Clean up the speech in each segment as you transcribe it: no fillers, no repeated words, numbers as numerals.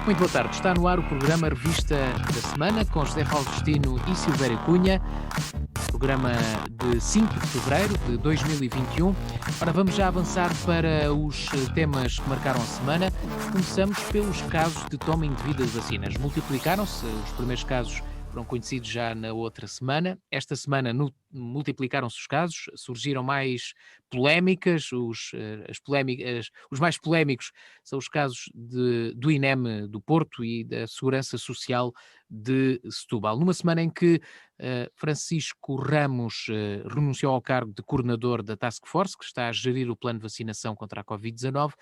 Muito boa tarde. Está no ar o programa Revista da Semana com José Faustino e Silvério Cunha. Programa de 5 de fevereiro de 2021. Ora, vamos já avançar para os temas que marcaram a semana. Começamos pelos casos de toma indevida de vacinas. Multiplicaram-se, os primeiros casos foram conhecidos já na outra semana. Esta semana multiplicaram-se os casos, surgiram mais polémicas. Os mais polémicos são os casos do INEM do Porto e da Segurança Social de Setúbal. Numa semana em que Francisco Ramos renunciou ao cargo de coordenador da Task Force, que está a gerir o plano de vacinação contra a Covid-19,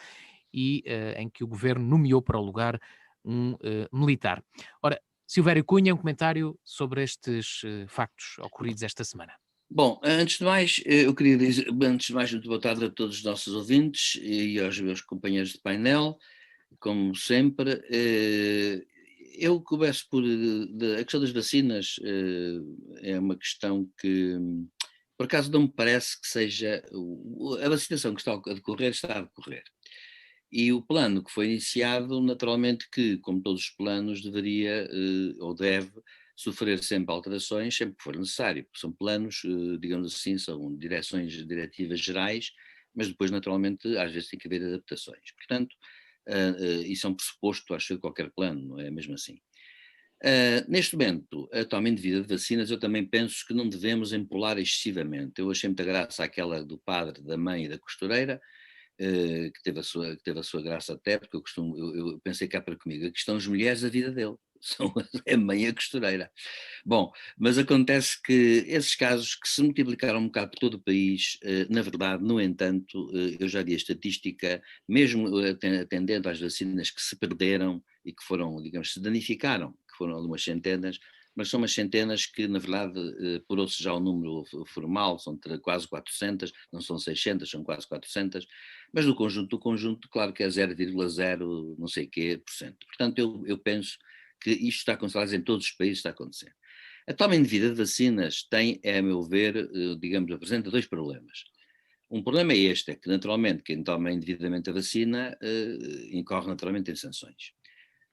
e em que o governo nomeou para o lugar um militar. Ora, Silvério Cunha, um comentário sobre estes factos ocorridos esta semana. Bom, antes de mais, eu queria dizer, antes de mais, muito boa tarde a todos os nossos ouvintes e aos meus companheiros de painel, como sempre. Eu começo a questão das vacinas é uma questão que, por acaso, não me parece que seja, a vacinação que está a decorrer, está a decorrer. E o plano que foi iniciado, naturalmente que, como todos os planos, deveria ou deve sofrer sempre alterações, sempre que for necessário, porque são planos, digamos assim, são diretivas gerais, mas depois, naturalmente, às vezes tem que haver adaptações. Portanto, isso é um pressuposto, acho eu, qualquer plano, não é mesmo assim? Neste momento, atualmente, devido a vacinas, eu também penso que não devemos empolar excessivamente. Eu achei muita graça aquela do padre, da mãe e da costureira, que teve a sua graça até, porque eu pensei cá para comigo, a questão das mulheres, a vida dele, é a mãe e a costureira. Bom, mas acontece que esses casos que se multiplicaram um bocado por todo o país, na verdade, no entanto, eu já vi a estatística, mesmo atendendo às vacinas que se perderam e que foram, digamos, se danificaram, que foram algumas centenas, mas são umas centenas que, na verdade, apurou-se já o número formal, são quase 400, não são 600, são quase 400, mas do conjunto, claro que é 0,0 não sei quê por cento. Portanto, eu penso que isto está a acontecer em todos os países, está a acontecer. A toma indevida de vacinas tem, a meu ver, digamos, apresenta dois problemas. Um problema é este, é que naturalmente quem toma indevidamente a vacina incorre naturalmente em sanções.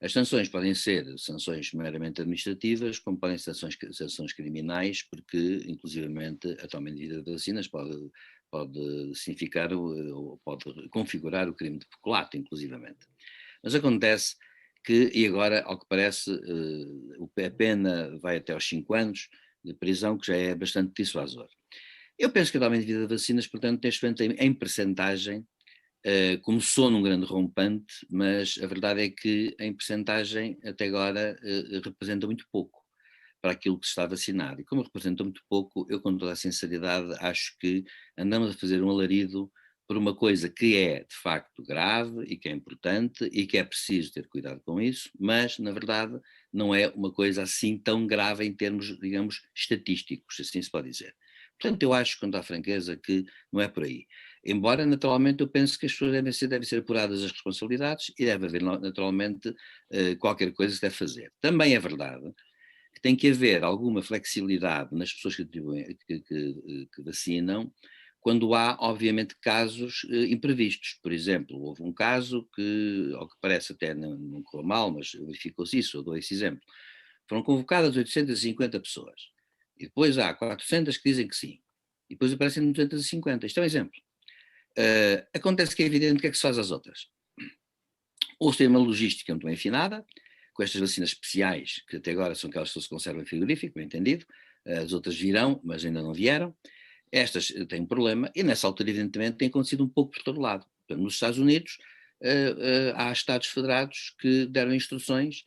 As sanções podem ser sanções meramente administrativas, como podem ser sanções criminais, porque inclusivamente a toma indevida de vacinas pode significar ou pode configurar o crime de peculato, inclusivamente. Mas acontece que, e agora, ao que parece, a pena vai até aos 5 anos de prisão, que já é bastante dissuasor. Eu penso que a toma indevida de vacinas, portanto, neste momento, em percentagem, começou num grande rompante, mas a verdade é que em percentagem até agora representa muito pouco para aquilo que se está vacinado. E como representa muito pouco, eu com toda a sinceridade acho que andamos a fazer um alarido por uma coisa que é de facto grave e que é importante e que é preciso ter cuidado com isso, mas na verdade não é uma coisa assim tão grave em termos, digamos, estatísticos, assim se pode dizer. Portanto, eu acho, com toda a franqueza, que não é por aí. Embora, naturalmente, eu penso que as pessoas devem ser apuradas as responsabilidades e deve haver, naturalmente, qualquer coisa que se deve fazer. Também é verdade que tem que haver alguma flexibilidade nas pessoas que vacinam, quando há, obviamente, casos imprevistos. Por exemplo, houve um caso que, ao que parece até não correu mal, mas verificou-se isso, eu dou esse exemplo. Foram convocadas 850 pessoas. E depois há 400 que dizem que sim. E depois aparecem 250. Isto é um exemplo. Acontece que é evidente o que é que se faz às outras. Ou se tem uma logística muito bem afinada, com estas vacinas especiais, que até agora são aquelas que se conservam em frigorífico, bem entendido, as outras virão, mas ainda não vieram. Estas têm um problema, e nessa altura, evidentemente, tem acontecido um pouco por todo lado. Portanto, nos Estados Unidos, há Estados federados que deram instruções,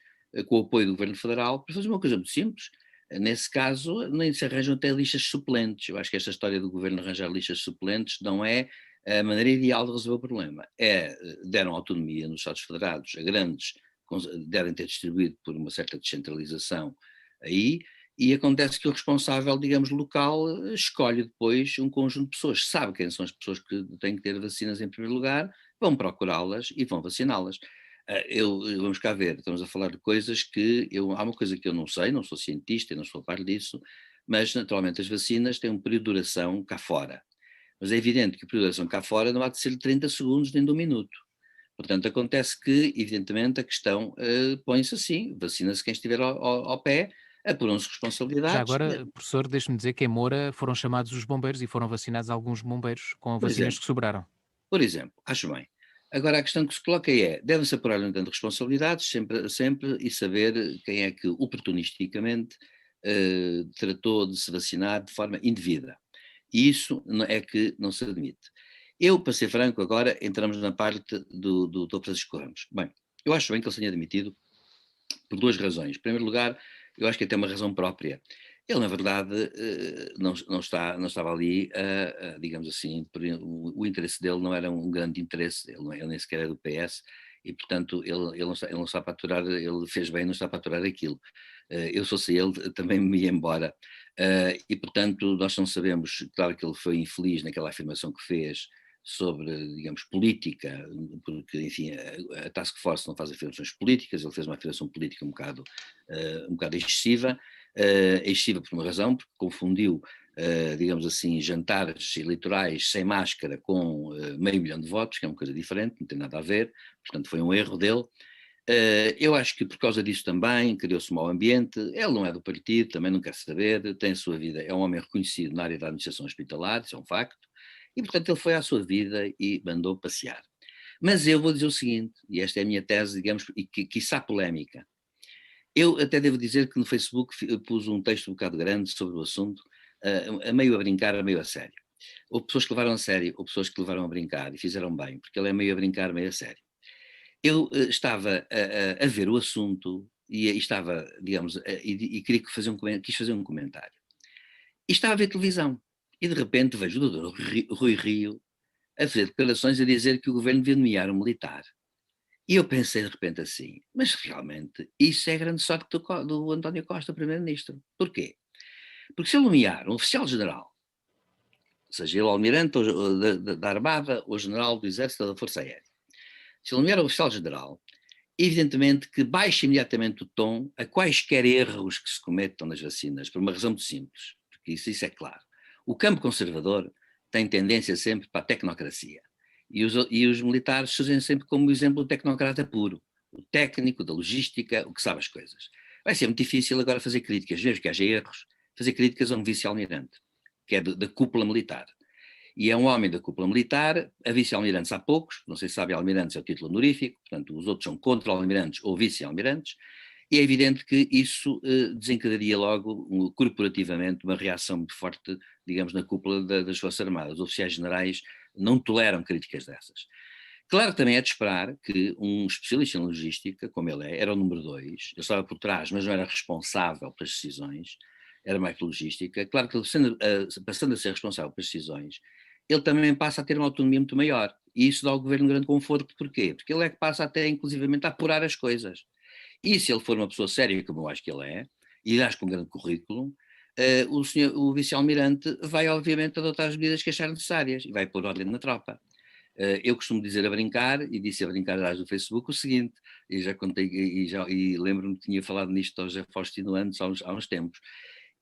com o apoio do Governo Federal, para fazer uma coisa muito simples. Nesse caso, nem se arranjam até lixas suplentes. Eu acho que esta história do Governo arranjar lixas suplentes não é a maneira ideal de resolver o problema. Deram autonomia nos Estados Federados a grandes, devem ter distribuído por uma certa descentralização aí, e acontece que o responsável, digamos, local, escolhe depois um conjunto de pessoas, sabe quem são as pessoas que têm que ter vacinas em primeiro lugar, vão procurá-las e vão vaciná-las. Vamos cá ver, estamos a falar de coisas que, há uma coisa que eu não sei, não sou cientista, não sou a par disso, mas naturalmente as vacinas têm um período de duração cá fora. Mas é evidente que a período de duração cá fora não há de ser de 30 segundos nem de um minuto. Portanto, acontece que, evidentemente, a questão põe-se assim, vacina-se quem estiver ao pé, apuram-se Já responsabilidades, agora, professor, deixe-me dizer que em Moura foram chamados os bombeiros e foram vacinados alguns bombeiros com por vacinas exemplo. que sobraram. Por exemplo, acho bem. Agora a questão que se coloca é, deve-se apurar, no entanto, responsabilidades, sempre, e saber quem é que oportunisticamente tratou de se vacinar de forma indevida. E isso é que não se admite. Eu, para ser franco, agora entramos na parte do Dr. Francisco Ramos. Bem, eu acho bem que ele se tenha admitido por duas razões. Em primeiro lugar, eu acho que até uma razão própria. Ele, na verdade, não estava ali, digamos assim, o interesse dele não era um grande interesse, ele nem sequer é do PS, e, portanto, ele não está para aturar, ele fez bem, não está para aturar aquilo. Eu, se fosse ele, também me ia embora. E, portanto, nós não sabemos, claro que ele foi infeliz naquela afirmação que fez, sobre, digamos, política, porque, enfim, a Task Force não faz afirmações políticas, ele fez uma afirmação política um bocado excessiva, excessiva por uma razão, porque confundiu, digamos assim, jantares eleitorais sem máscara com meio milhão de votos, que é uma coisa diferente, não tem nada a ver, portanto foi um erro dele. Eu acho que por causa disso também criou-se um mau ambiente, ele não é do partido, também não quer saber, tem a sua vida, é um homem reconhecido na área da administração hospitalar, isso é um facto, e portanto ele foi à sua vida e mandou passear. Mas eu vou dizer o seguinte, e esta é a minha tese, digamos, e quiçá polémica. Eu até devo dizer que no Facebook pus um texto um bocado grande sobre o assunto, a meio a brincar, a meio a sério. Houve pessoas que levaram a sério, houve pessoas que levaram a brincar e fizeram bem, porque ele é meio a brincar, meio a sério. Eu estava a ver o assunto e estava, digamos, e queria fazer quis fazer um comentário. E estava a ver televisão. E de repente vejo o doutor Rui Rio a fazer declarações a dizer que o governo devia nomear um militar. E eu pensei de repente assim, mas realmente isso é grande sorte do António Costa, primeiro-ministro. Porquê? Porque se ele nomear um oficial-general, seja ele almirante ou da Armada, ou general do Exército ou da Força Aérea, se ele nomear um oficial-general, evidentemente que baixa imediatamente o tom a quaisquer erros que se cometam nas vacinas, por uma razão muito simples, porque isso é claro. O campo conservador tem tendência sempre para a tecnocracia. E os militares surgem sempre como exemplo do tecnocrata puro, o técnico, da logística, o que sabe as coisas. Vai ser muito difícil agora fazer críticas, mesmo que haja erros, fazer críticas a um vice-almirante, que é da cúpula militar. E é um homem da cúpula militar, a vice-almirantes há poucos, não sei se sabe, almirantes é o título honorífico, portanto os outros são contra-almirantes ou vice-almirantes, e é evidente que isso desencadearia logo, corporativamente, uma reação muito forte, digamos, na cúpula das Forças Armadas. Os oficiais generais não toleram críticas dessas. Claro que também é de esperar que um especialista em logística, como ele era o número 2, ele estava por trás, mas não era responsável pelas decisões, era mais logística. Claro que ele, passando a ser responsável pelas decisões, ele também passa a ter uma autonomia muito maior. E isso dá ao governo um grande conforto. Porquê? Porque ele é que passa até, inclusivamente, a apurar as coisas. E se ele for uma pessoa séria, como eu acho que ele é, e acho com um grande currículo, o vice-almirante vai, obviamente, adotar as medidas que achar necessárias e vai pôr ordem na tropa. Eu costumo dizer a brincar, e disse a brincar atrás do Facebook, o seguinte, e já contei, e lembro-me que tinha falado nisto ao José Faustino antes, há uns tempos.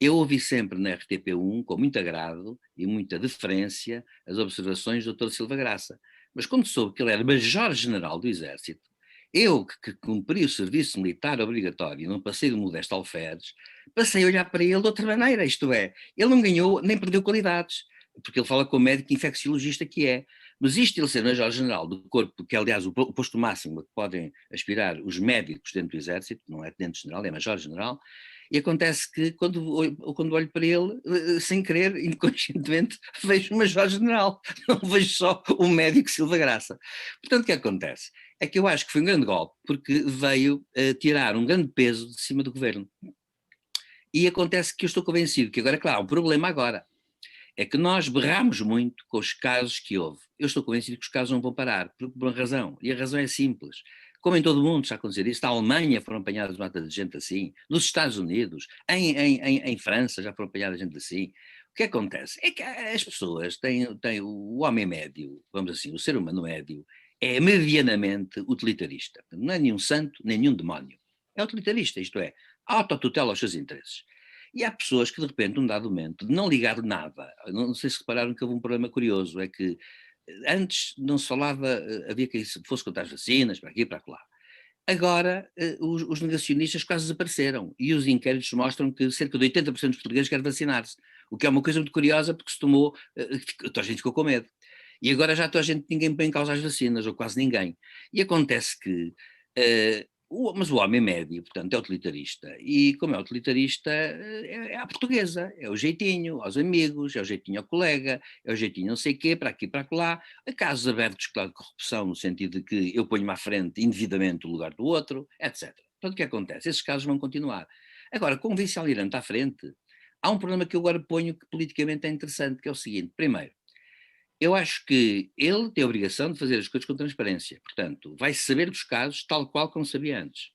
Eu ouvi sempre na RTP1, com muito agrado e muita deferência, as observações do Dr. Silva Graça. Mas quando soube que ele era Major-General do Exército, eu que cumpri o serviço militar obrigatório e não passei de modesto alferes, passei a olhar para ele de outra maneira, isto é, ele não ganhou nem perdeu qualidades, porque ele fala com o médico infecciologista que é. Mas isto ele ser Major-General do Corpo, que é aliás o posto máximo a que podem aspirar os médicos dentro do Exército, não é Tenente-General, é Major-General, e acontece que quando olho para ele, sem querer, inconscientemente, vejo o Major-General, não vejo só o médico Silva Graça. Portanto, o que acontece? É que eu acho que foi um grande golpe, porque veio tirar um grande peso de cima do governo. E acontece que eu estou convencido que agora, claro, o problema agora é que nós berramos muito com os casos que houve. Eu estou convencido que os casos não vão parar, por uma razão, e a razão é simples. Como em todo o mundo está a acontecer isso, na Alemanha foram apanhadas matas de gente assim, nos Estados Unidos, em França já foram apanhadas gente assim. O que acontece? É que as pessoas têm o homem médio, vamos assim, o ser humano médio, é medianamente utilitarista. Não é nenhum santo, nem nenhum demónio. É utilitarista, isto é, autotutela aos seus interesses. E há pessoas que, de repente, num dado momento, de não ligar nada, não sei se repararam que houve um problema curioso, é que antes não se falava, havia quem fosse contra as vacinas, para aqui e para lá. Agora, os negacionistas quase desapareceram e os inquéritos mostram que cerca de 80% dos portugueses querem vacinar-se, o que é uma coisa muito curiosa porque se tomou, toda a gente ficou com medo. E agora já toda a gente, ninguém põe em causa as vacinas, ou quase ninguém. E acontece que, mas o homem médio, portanto, é utilitarista, e como é utilitarista, é à portuguesa, é o jeitinho aos amigos, é o jeitinho ao colega, é o jeitinho não sei o quê, para aqui, para lá. Há casos abertos, claro, de corrupção, no sentido de que eu ponho-me à frente indevidamente o lugar do outro, etc. Portanto, o que acontece? Esses casos vão continuar. Agora, com o vice-almirante à frente, há um problema que eu agora ponho que politicamente é interessante, que é o seguinte: primeiro, eu acho que ele tem a obrigação de fazer as coisas com transparência, portanto, vai saber dos casos tal qual como sabia antes.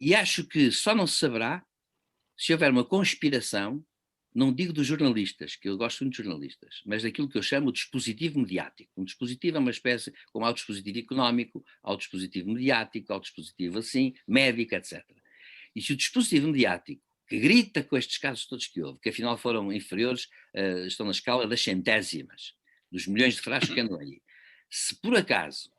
E acho que só não se saberá se houver uma conspiração, não digo dos jornalistas, que eu gosto muito de jornalistas, mas daquilo que eu chamo de dispositivo mediático. Um dispositivo é uma espécie, como há o dispositivo económico, há o dispositivo mediático, há o dispositivo assim, médico, etc. E se o dispositivo mediático, que grita com estes casos todos que houve, que afinal foram inferiores, estão na escala das centésimas, dos milhões de frascos que andam aí, se por acaso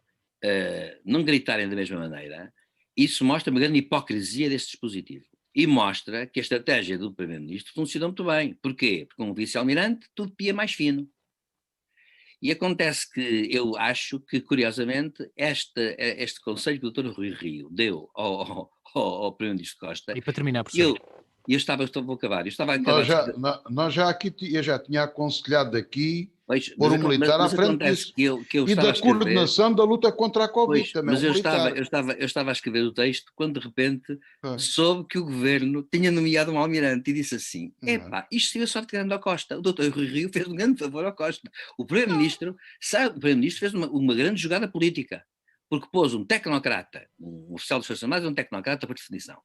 não gritarem da mesma maneira, isso mostra uma grande hipocrisia desse dispositivo. E mostra que a estratégia do Primeiro-Ministro funcionou muito bem. Porquê? Porque com um vice-almirante tudo pia mais fino. E acontece que eu acho que, curiosamente, este conselho que o Dr. Rui Rio deu ao Primeiro-Ministro Costa, E para terminar, professor. vou acabar, eu estava a Nós acabar de já, escrever. nós já aqui, eu já tinha aconselhado aqui Pois, pôr o militar à mas frente acontece disso. que eu E estava a da escrever. coordenação da luta contra a Covid Pois, também, mas um militar. eu estava a escrever o texto quando de repente Ah, soube que o governo tinha nomeado um almirante e disse assim: não. epá, isto seria só de grande ao Costa. O doutor Rui Rio fez um grande favor ao Costa. O primeiro-ministro, sabe, o primeiro-ministro fez uma grande jogada política, porque pôs um tecnocrata, um oficial dos Forças Armadas é um tecnocrata por definição.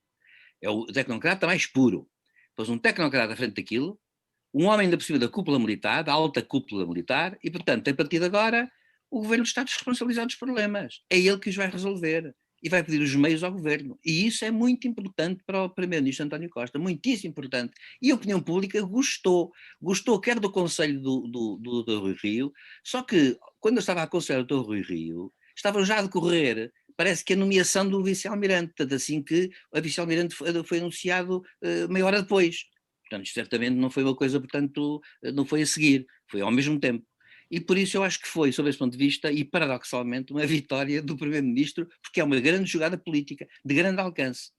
É o tecnocrata mais puro. Pôs um tecnocrata à frente daquilo, um homem ainda por cima da cúpula militar, da alta cúpula militar, e portanto, a partir de agora, o governo está desresponsabilizado dos problemas. É ele que os vai resolver e vai pedir os meios ao governo. E isso é muito importante para o primeiro-ministro António Costa, muitíssimo importante. E a opinião pública gostou quer do conselho do Dr. Rui Rio, só que quando eu estava a aconselhar o Dr. Rui Rio, estavam já a decorrer, parece que a nomeação do vice-almirante, tanto assim que a vice-almirante foi anunciado meia hora depois. Portanto, isto certamente não foi uma coisa, portanto, não foi a seguir, foi ao mesmo tempo. E por isso eu acho que foi, sob esse ponto de vista, e paradoxalmente, uma vitória do Primeiro-Ministro, porque é uma grande jogada política, de grande alcance.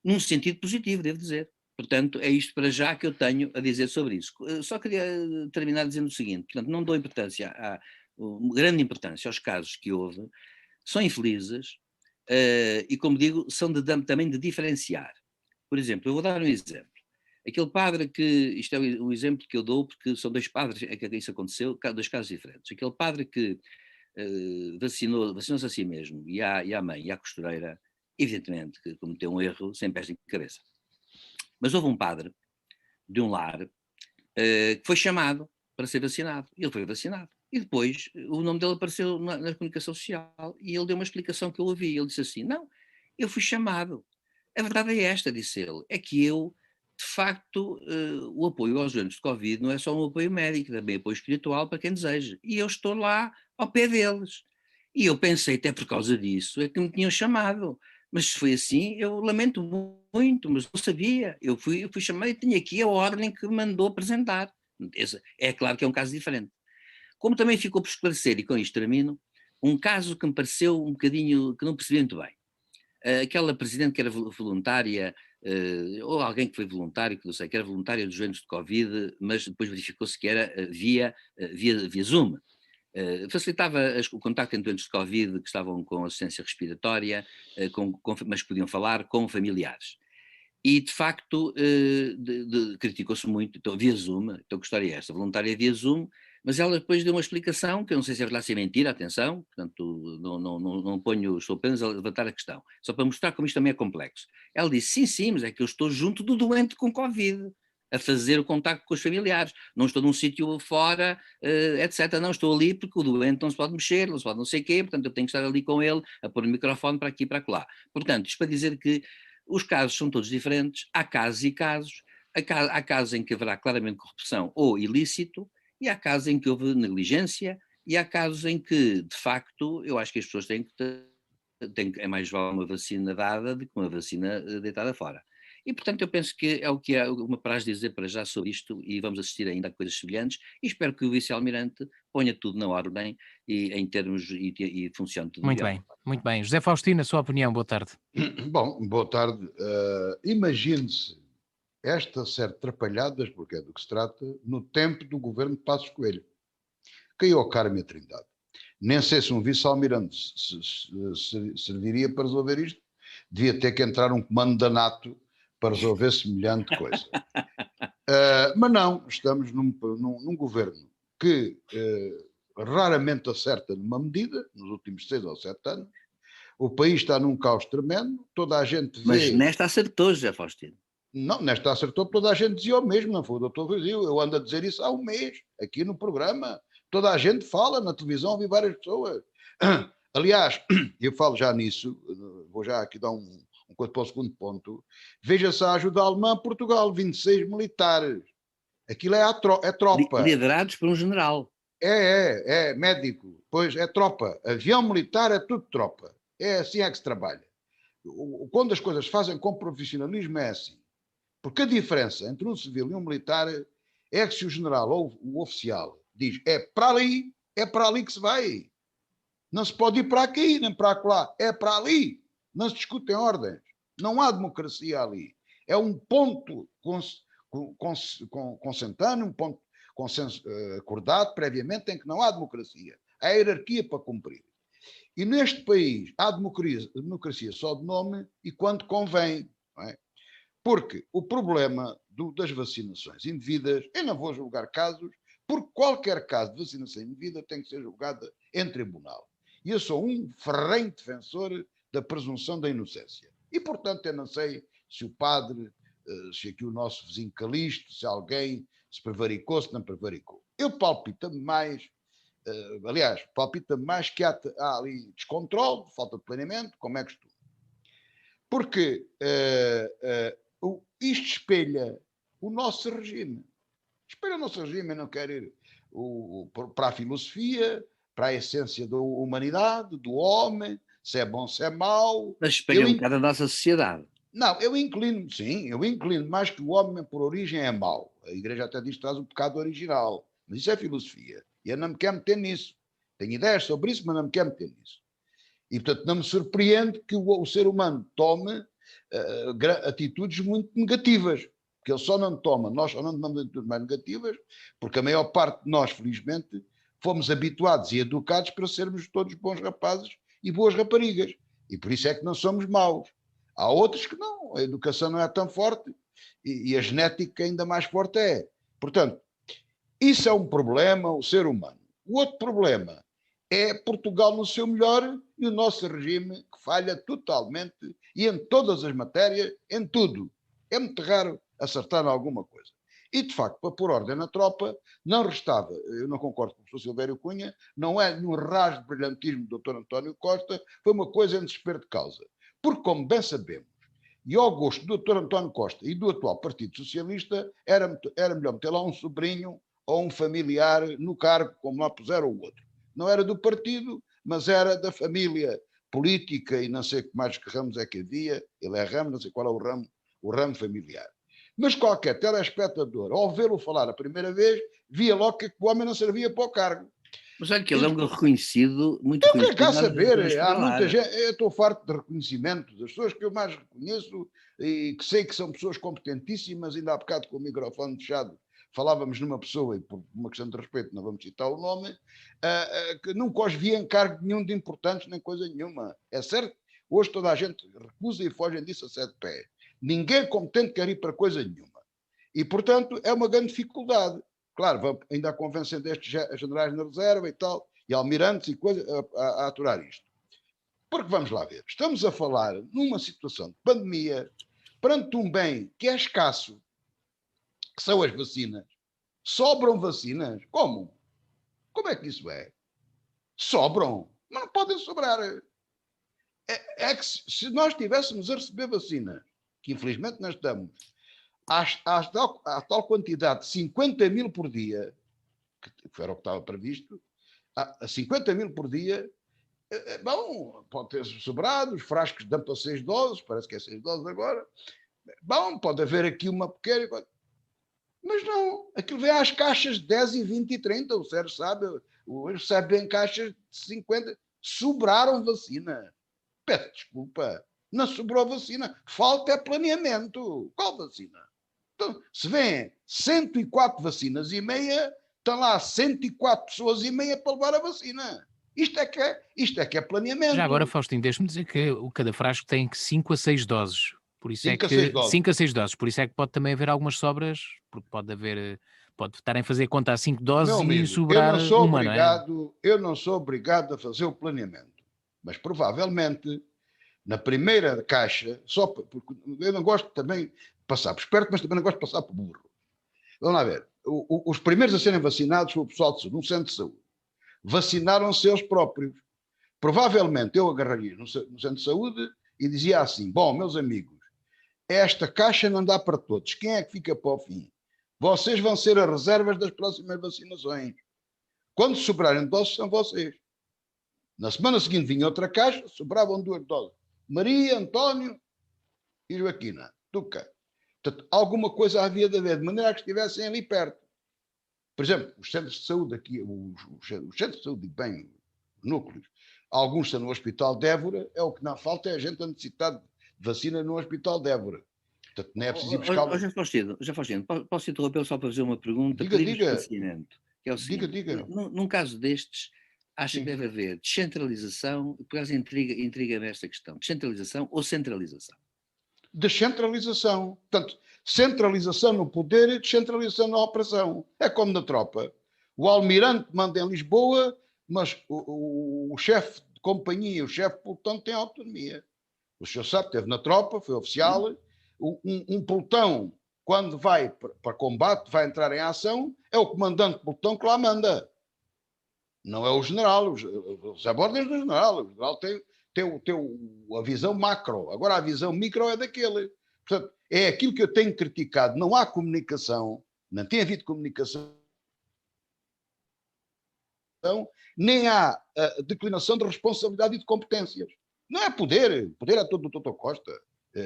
Num sentido positivo, devo dizer. Portanto, é isto para já que eu tenho a dizer sobre isso. Só queria terminar dizendo o seguinte, portanto, não dou importância, grande importância aos casos que houve, são infelizes, e como digo, são também de diferenciar. Por exemplo, eu vou dar um exemplo. Aquele padre que, isto é um exemplo que eu dou porque são dois padres é que isso aconteceu, dois casos diferentes. Aquele padre que vacinou-se a si mesmo e à mãe e à costureira, evidentemente que cometeu um erro sem pés nem cabeça. Mas houve um padre de um lar que foi chamado para ser vacinado. Ele foi vacinado. E depois o nome dele apareceu na comunicação social e ele deu uma explicação que eu ouvi. Ele disse assim, não, eu fui chamado. A verdade é esta, disse ele, é que eu, de facto, o apoio aos doentes de Covid não é só um apoio médico, também apoio espiritual para quem deseja. E eu estou lá ao pé deles. E eu pensei, até por causa disso, é que me tinham chamado. Mas se foi assim, eu lamento muito, mas não sabia. Eu fui chamado e tinha aqui a ordem que me mandou apresentar. É claro que é um caso diferente. Como também ficou por esclarecer, e com isto termino, um caso que me pareceu um bocadinho, que não percebi muito bem. Aquela presidente que era voluntária, ou alguém que foi voluntário, que não sei, que era voluntária dos doentes de Covid, mas depois verificou-se que era via Zoom. Facilitava o contacto entre doentes de Covid que estavam com assistência respiratória, mas que podiam falar com familiares. E, de facto, criticou-se muito, então, via Zoom, então que história é esta? Voluntária via Zoom, mas ela depois deu uma explicação, que eu não sei se é verdade, se é mentira, atenção, portanto, não ponho, estou apenas a levantar a questão, só para mostrar como isto também é complexo. Ela disse, sim, mas é que eu estou junto do doente com Covid, a fazer o contacto com os familiares, não estou num sítio fora, etc. Não, estou ali porque o doente não se pode mexer, não se pode não sei o quê, portanto eu tenho que estar ali com ele, a pôr o microfone para aqui e para lá. Portanto, isto para dizer que os casos são todos diferentes, há casos e casos, há casos em que haverá claramente corrupção ou ilícito, e há casos em que houve negligência E há casos em que, de facto, eu acho que as pessoas é mais vale uma vacina dada do que uma vacina deitada fora. E, portanto, eu penso que é o que há uma praxe dizer para já sobre isto e vamos assistir ainda a coisas semelhantes e espero que o vice-almirante ponha tudo na ordem e em termos e funcione tudo Muito melhor. bem, muito bem. José Faustino, a sua opinião, boa tarde. Bom, boa tarde. Imagine-se esta série de trapalhadas, porque é do que se trata, no tempo do governo de Passos Coelho. Caiu a Carme a Trindade. Nem sei se um vice-almirante serviria para resolver isto. Devia ter que entrar um comando da NATO para resolver semelhante coisa. Mas não, estamos num governo que raramente acerta numa medida, nos últimos 6 ou 7 anos. O país está num caos tremendo, toda a gente vê... Mas nesta acertou, José Faustino. Não, nesta acertou, toda a gente dizia o mesmo, não foi o doutor Virgílio, eu ando a dizer isso há um mês, aqui no programa, toda a gente fala, na televisão vi várias pessoas. Aliás, eu falo já nisso, vou já aqui dar um coisa para o segundo ponto, veja-se a ajuda alemã a Portugal, 26 militares, aquilo é tropa. Liderados por um general. É médico, pois é tropa, avião militar é tudo tropa, é assim é que se trabalha. Quando as coisas fazem com profissionalismo é assim. Porque a diferença entre um civil e um militar é que se o general ou o oficial diz é para ali que se vai. Não se pode ir para aqui, nem para lá. É para ali. Não se discutem ordens. Não há democracia ali. É um ponto consentâneo, um ponto consenso, acordado previamente em que não há democracia. Há hierarquia para cumprir. E neste país há democracia só de nome e quando convém. Não é? Porque o problema das vacinações indevidas, eu não vou julgar casos, porque qualquer caso de vacinação indevida tem que ser julgada em tribunal. E eu sou um ferrenho defensor da presunção da inocência. E, portanto, eu não sei se o padre, se aqui o nosso vizinho Calixto, se alguém se prevaricou, se não prevaricou. Eu palpito-me mais, aliás, palpito-me mais que há ali descontrole, falta de planeamento, como é costume. Porque isto espelha o nosso regime. Espelha o nosso regime, eu não quero ir para a filosofia, para a essência da humanidade, do homem, se é bom, se é mau. Mas espelha um bocado a nossa sociedade. Não, eu inclino mais que o homem por origem é mau. A Igreja até diz que traz o pecado original, mas isso é filosofia. E eu não me quero meter nisso. Tenho ideias sobre isso, mas não me quero meter nisso. E, portanto, não me surpreende que o ser humano tome atitudes muito negativas, porque ele só não toma, nós só não tomamos atitudes mais negativas, porque a maior parte de nós, felizmente, fomos habituados e educados para sermos todos bons rapazes e boas raparigas, e por isso é que não somos maus. Há outros que não, a educação não é tão forte e a genética ainda mais forte é. Portanto, isso é um problema, o ser humano. O outro problema é Portugal no seu melhor e o nosso regime que falha totalmente e em todas as matérias, em tudo. É muito raro acertar em alguma coisa. E, de facto, para pôr ordem na tropa, não restava, eu não concordo com o professor Silvério Cunha, não é nenhum rasgo de brilhantismo do Dr. António Costa, foi uma coisa em desespero de causa. Porque, como bem sabemos, e ao gosto do Dr. António Costa e do atual Partido Socialista, era melhor meter lá um sobrinho ou um familiar no cargo, como lá puseram o outro. Não era do partido, mas era da família política e não sei que mais que ramos é que havia, ele é ramo, não sei qual é o ramo familiar. Mas qualquer telespectador, ao vê-lo falar a primeira vez, via logo que o homem não servia para o cargo. Mas olha que ele é um reconhecido, muito reconhecido. Eu quero saber, há muita gente, eu estou farto de reconhecimento das pessoas que eu mais reconheço e que sei que são pessoas competentíssimas, ainda há bocado com o microfone fechado, falávamos numa pessoa, e por uma questão de respeito não vamos citar o nome, que nunca os vi em cargo nenhum de importantes, nem coisa nenhuma. É certo, hoje toda a gente recusa e foge disso a 7 pés. Ninguém competente quer ir para coisa nenhuma. E, portanto, é uma grande dificuldade. Claro, ainda convencem destes generais na reserva e tal, e almirantes e coisas, a aturar isto. Porque vamos lá ver, estamos a falar numa situação de pandemia, perante um bem que é escasso, que são as vacinas. Sobram vacinas? Como? Como é que isso é? Sobram, mas não podem sobrar. É que se nós estivéssemos a receber vacinas, que infelizmente nós estamos, à tal quantidade de 50 mil por dia, que era o que estava previsto, a 50 mil por dia, bom, pode ter sobrado, os frascos dão para 6 doses, parece que é 6 doses agora. Bom, pode haver aqui uma pequena... Mas não, aquilo vem às caixas de 10 e 20 e 30, o Sérgio sabe, recebe em caixas de 50, sobraram vacina. Peço desculpa, não sobrou vacina, falta é planeamento. Qual vacina? Então, se vêm 104 vacinas e meia, estão lá 104 pessoas e meia para levar a vacina. Isto é que é planeamento. Já agora, Faustino, deixa-me dizer que cada frasco tem 5 a 6 doses. Por isso 5 a 6 doses. 5 a 6 doses. Por isso é que pode também haver algumas sobras, porque pode estarem a fazer conta a 5 doses e sobrar uma, não é? Eu não sou obrigado a fazer o planeamento, mas provavelmente na primeira caixa, só porque eu não gosto também de passar por esperto, mas também não gosto de passar por burro. Vamos lá ver. Os primeiros a serem vacinados foi o pessoal de saúde, no centro de saúde. Vacinaram-se eles próprios. Provavelmente eu agarraria no centro de saúde e dizia assim: bom, meus amigos, esta caixa não dá para todos. Quem é que fica para o fim? Vocês vão ser as reservas das próximas vacinações. Quando sobrarem doses, são vocês. Na semana seguinte vinha outra caixa, sobravam 2 doses. Maria, António e Joaquina. Tuca. Portanto, alguma coisa havia de haver, de maneira a que estivessem ali perto. Por exemplo, os centros de saúde aqui, os centros de saúde, bem, núcleos, alguns estão no Hospital de Évora, é o que não falta, é a gente a necessitar de vacina no Hospital de Évora. Portanto, não é preciso ir buscar... Já Faustino, posso interromper só para fazer uma pergunta? Diga. Que é o seguinte, diga. Num caso destes, acha que deve haver descentralização, por causa intriga-me esta questão, descentralização ou centralização? Descentralização. Portanto, centralização no poder e descentralização na operação. É como na tropa. O almirante manda em Lisboa, mas o chefe de companhia, o chefe de pelotão tem autonomia. O senhor sabe, esteve na tropa, foi oficial. Um pelotão, quando vai para combate, vai entrar em ação, é o comandante do pelotão que lá manda. Não é o general. Os ordens do general. O general tem a visão macro. Agora a visão micro é daquele. Portanto, é aquilo que eu tenho criticado. Não há comunicação, não tem havido comunicação, nem há declinação de responsabilidade e de competências. Não é poder. Poder é todo do Dr. Costa.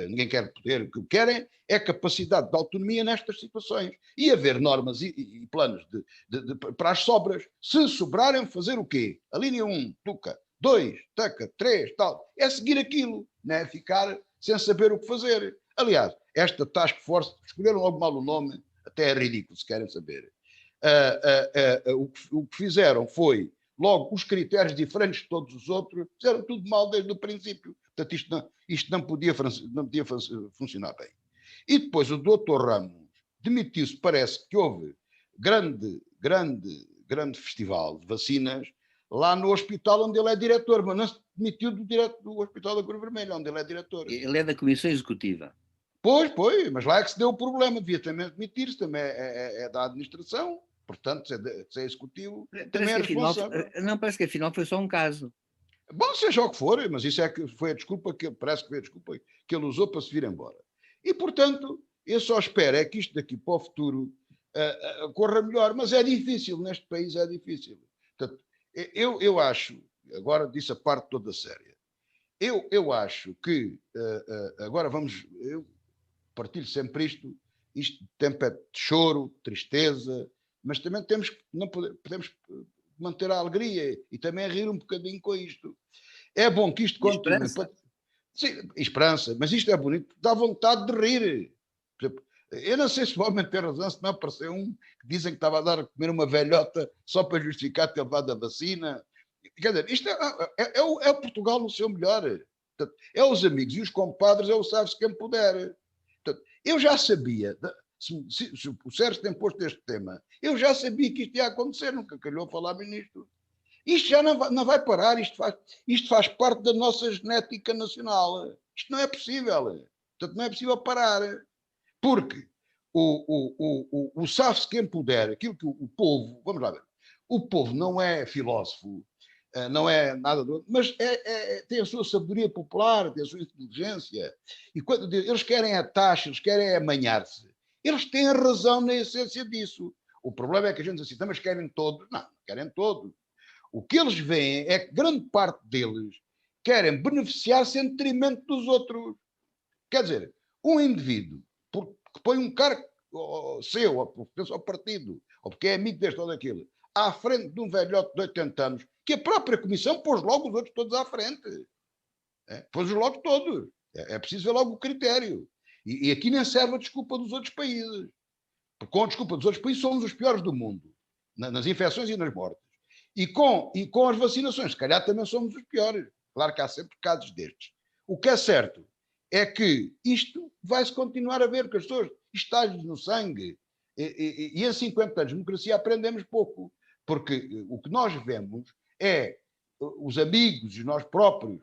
Ninguém quer poder. O que querem é capacidade de autonomia nestas situações. E haver normas e planos para as sobras. Se sobrarem, fazer o quê? A linha 1, tuca. 2, taca, 3, tal. É seguir aquilo. Não é ficar sem saber o que fazer. Aliás, esta task force, escolheram logo mal o nome, até é ridículo se querem saber. O que fizeram foi, logo, os critérios diferentes de todos os outros, fizeram tudo mal desde o princípio. Portanto, isto não podia funcionar bem. E depois o Dr. Ramos demitiu-se, parece que houve grande festival de vacinas lá no hospital onde ele é diretor, mas não se demitiu do Hospital da Cruz Vermelha, onde ele é diretor. Ele é da Comissão Executiva. Pois, mas lá é que se deu o problema, devia também demitir-se, também é da administração, portanto, se é executivo, também é responsável. Parece que afinal foi só um caso. Bom, seja o que for, mas isso é que foi a desculpa parece que foi a desculpa que ele usou para se vir embora. E, portanto, eu só espero é que isto daqui para o futuro corra melhor, mas é difícil, neste país é difícil. Portanto, eu acho, agora disse a parte toda séria, eu acho que, agora eu partilho sempre isto tempo é de choro, tristeza, mas também podemos manter a alegria e também rir um bocadinho com isto. É bom que isto continue. Sim, esperança, mas isto é bonito, dá vontade de rir. Eu não sei se o homem tem razão, se não apareceu um que dizem que estava a dar a comer uma velhota só para justificar ter levado a vacina. Quer dizer, isto é o Portugal no seu melhor. Portanto, é os amigos e os compadres, é o sabe-se quem puder. Portanto, eu já sabia, se o Sérgio tem posto este tema, eu já sabia que isto ia acontecer, nunca calhou falar-me nisto. Isto já não vai parar, isto faz parte da nossa genética nacional. Isto não é possível. Portanto, não é possível parar. Porque o sabe-se quem puder, aquilo que o povo, vamos lá ver, o povo não é filósofo, não é nada do outro, mas tem a sua sabedoria popular, tem a sua inteligência. E quando eles querem a taxa, eles querem amanhar-se, eles têm razão na essência disso. O problema é que a gente diz assim, mas querem todos. Não querem todos. O que eles veem é que grande parte deles querem beneficiar-se em detrimento dos outros. Quer dizer, um indivíduo que põe um cargo seu, ou porque pertence ao partido, ou porque é amigo deste ou daquele, à frente de um velhote de 80 anos, que a própria Comissão pôs logo os outros todos à frente. Pôs-os logo todos. É preciso ver logo o critério. E aqui nem serve a desculpa dos outros países. Porque com a desculpa dos outros países somos os piores do mundo, nas infecções e nas mortes. E com as vacinações, se calhar também somos os piores. Claro que há sempre casos destes. O que é certo é que isto vai-se continuar a ver, porque as pessoas estágios no sangue, e em 50 anos de democracia aprendemos pouco, porque o que nós vemos é os amigos e nós próprios,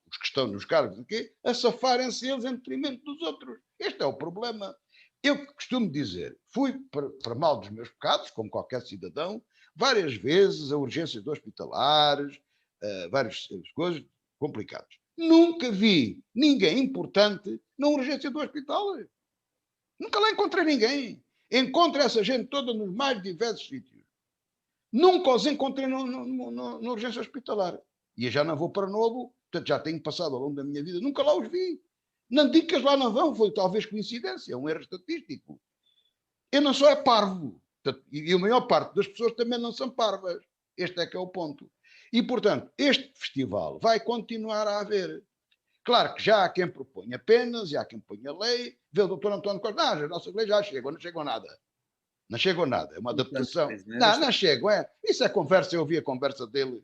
os que estão nos cargos aqui, a safarem-se eles em detrimento dos outros. Este é o problema. Eu costumo dizer, fui para mal dos meus pecados, como qualquer cidadão, várias vezes a urgências de hospitalares, várias coisas complicadas. Nunca vi ninguém importante na urgência do hospital. Nunca lá encontrei ninguém. Encontro essa gente toda nos mais diversos sítios. Nunca os encontrei na urgência hospitalar. E eu já não vou para novo, portanto já tenho passado ao longo da minha vida, nunca lá os vi. Não digo que eles lá não vão, foi talvez coincidência, um erro estatístico. Eu não sou parvo. Portanto, e a maior parte das pessoas também não são parvas. Este é que é o ponto. E, portanto, este festival vai continuar a haver. Claro que já há quem proponha penas, já há quem ponha lei. Vê o doutor António Costa, as nossas leis já chegam, não chegam nada. Não chegam nada, é uma adaptação. Não chegam, Isso é conversa, eu ouvi a conversa dele.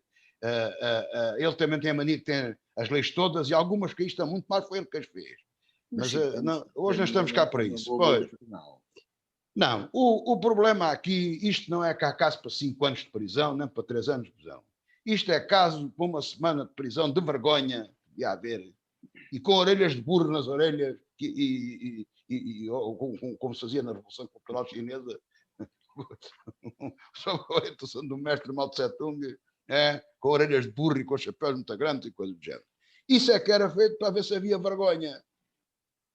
Ele também tem a mania que tem as leis todas e algumas que estão muito mais foi ele que as fez. Mas hoje não estamos cá para isso. Pois. Não, o problema aqui, isto não é caso para 5 anos de prisão, nem para 3 anos de prisão. Isto é caso para uma semana de prisão de vergonha, ia haver, e com orelhas de burro nas orelhas, como se fazia na Revolução Cultural Chinesa, sob a orientação do mestre Mao Tse Tung, com orelhas de burro e com chapéus muito grandes e coisas do género. Isso é que era feito para ver se havia vergonha.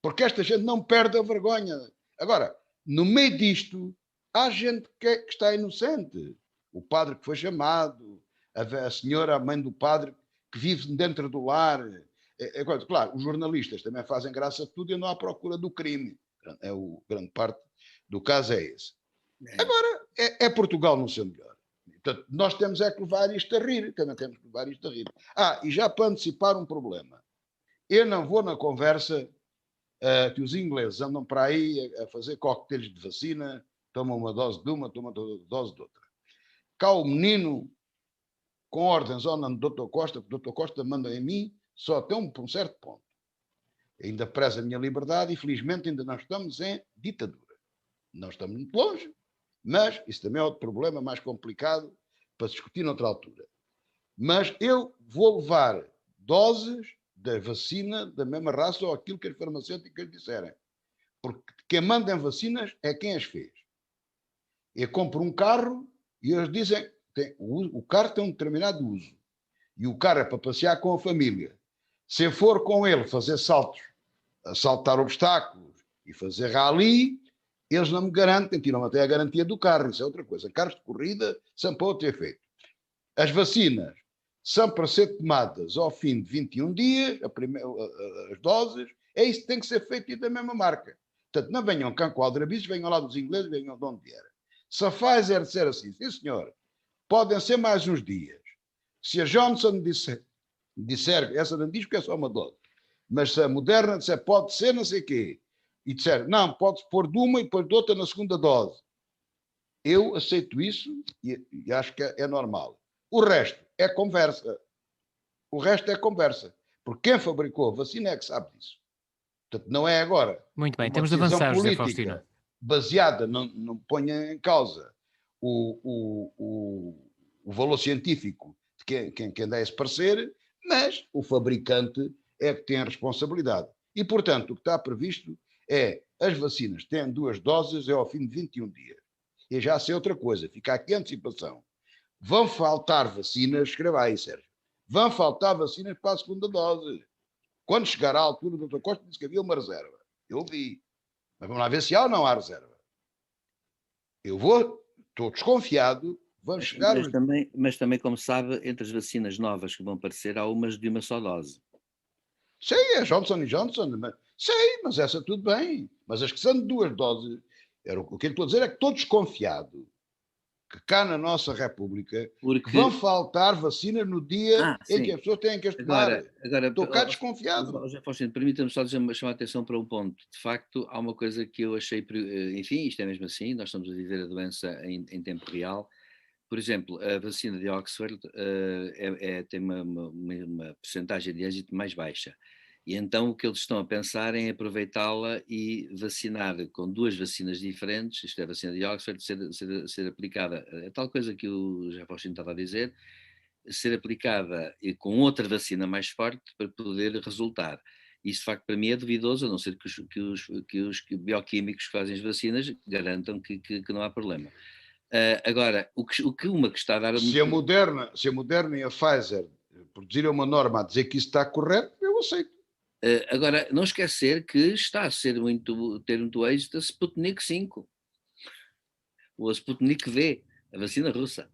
Porque esta gente não perde a vergonha. Agora, no meio disto, há gente que está inocente. O padre que foi chamado, a senhora, a mãe do padre, que vive dentro do lar. Claro, os jornalistas também fazem graça a tudo e andam à procura do crime. Grande parte do caso é esse. Agora, é Portugal no seu melhor. Portanto, nós temos que levar isto a rir. Também temos que levar isto a rir. E já para antecipar um problema. Eu não vou na conversa que os ingleses andam para aí a fazer coquetéis de vacina, tomam uma dose de uma, tomam uma dose de outra. Cá o menino, com ordens ou não do Dr. Costa, porque o Dr. Costa manda em mim só até um certo ponto. Ainda preza a minha liberdade e, felizmente, ainda não estamos em ditadura. Não estamos muito longe, mas isso também é outro problema mais complicado para se discutir noutra altura. Mas eu vou levar doses da vacina da mesma raça ou aquilo que as farmacêuticas disserem. Porque quem manda em vacinas é quem as fez. Eu compro um carro e eles dizem que o carro tem um determinado uso. E o carro é para passear com a família. Se eu for com ele fazer saltos, saltar obstáculos e fazer rally, eles não me garantem, tiram até a garantia do carro. Isso é outra coisa. Carros de corrida são para outro efeito. As vacinas são para ser tomadas ao fim de 21 dias, as doses, é isso que tem que ser feito e da mesma marca. Portanto, não venham cá com aldrabices, venham lá dos ingleses, venham de onde vier. Se a Pfizer disser assim, sim senhor, podem ser mais uns dias. Se a Johnson disser essa não diz porque é só uma dose, mas se a Moderna disser pode ser não sei o quê, e disser, não, pode-se pôr de uma e depois de outra na segunda dose, eu aceito isso e acho que é normal. O resto é conversa. O resto é conversa. Porque quem fabricou a vacina é que sabe disso. Portanto, não é agora. Muito bem, temos de avançar, José Faustino. Baseada, não ponha em causa o valor científico de quem dá esse parecer, mas o fabricante é que tem a responsabilidade. E, portanto, o que está previsto é as vacinas têm 2 doses ao fim de 21 dias. E já sei outra coisa, fica aqui a antecipação. Vão faltar vacinas, escreva aí, Sérgio. Vão faltar vacinas para a segunda dose. Quando chegar à altura, o Dr. Costa disse que havia uma reserva. Eu vi. Mas vamos lá ver se há ou não há reserva. Estou desconfiado, Vamos chegar... Mas também, como sabe, entre as vacinas novas que vão aparecer, há umas de uma só dose. Sei, é Johnson Johnson, sei, mas essa tudo bem. Mas as que são de 2 doses, o que eu estou a dizer é que estou desconfiado que cá na nossa República vão faltar vacinas no dia em que as pessoas têm que as tomar. Estou cá desconfiado. José Faustino, permita-me só chamar a atenção para um ponto. De facto, há uma coisa que eu achei, enfim, isto é mesmo assim, nós estamos a viver a doença em tempo real. Por exemplo, a vacina de Oxford tem uma percentagem de êxito mais baixa. E então o que eles estão a pensar é aproveitá-la e vacinar com 2 vacinas diferentes, isto é, a vacina de Oxford, ser aplicada, a tal coisa que o José Faustino estava a dizer, ser aplicada com outra vacina mais forte para poder resultar. Isso, de facto, para mim é duvidoso, a não ser que os bioquímicos que fazem as vacinas garantam que não há problema. Agora, o que está a dar... Se a Moderna e a Pfizer produzirem uma norma a dizer que isso está correto, eu aceito. Agora, não esquecer que está a ter muito êxito a Sputnik 5, ou a Sputnik V, a vacina russa.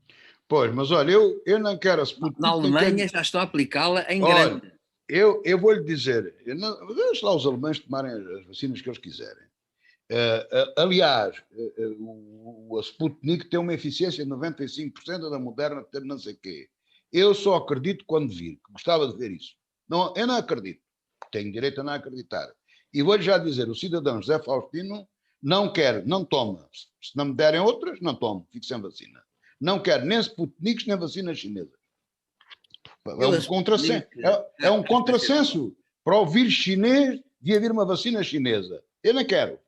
Pois, mas olha, eu não quero a Sputnik... Na Alemanha já estão a aplicá-la em grande. Eu vou-lhe dizer, deixa lá os alemães tomarem as vacinas que eles quiserem. Aliás, a Sputnik tem uma eficiência de 95%, da Moderna tem não sei o quê. Eu só acredito quando vir, gostava de ver isso. Não, eu não acredito, tenho direito a não acreditar. E vou-lhe já dizer, o cidadão José Faustino não quer, não toma. Se não me derem outras, não tomo, fico sem vacina. Não quer nem Sputniks, nem vacina chinesa. É um contrassenso. Para o vírus chinês, devia haver uma vacina chinesa. Eu não quero.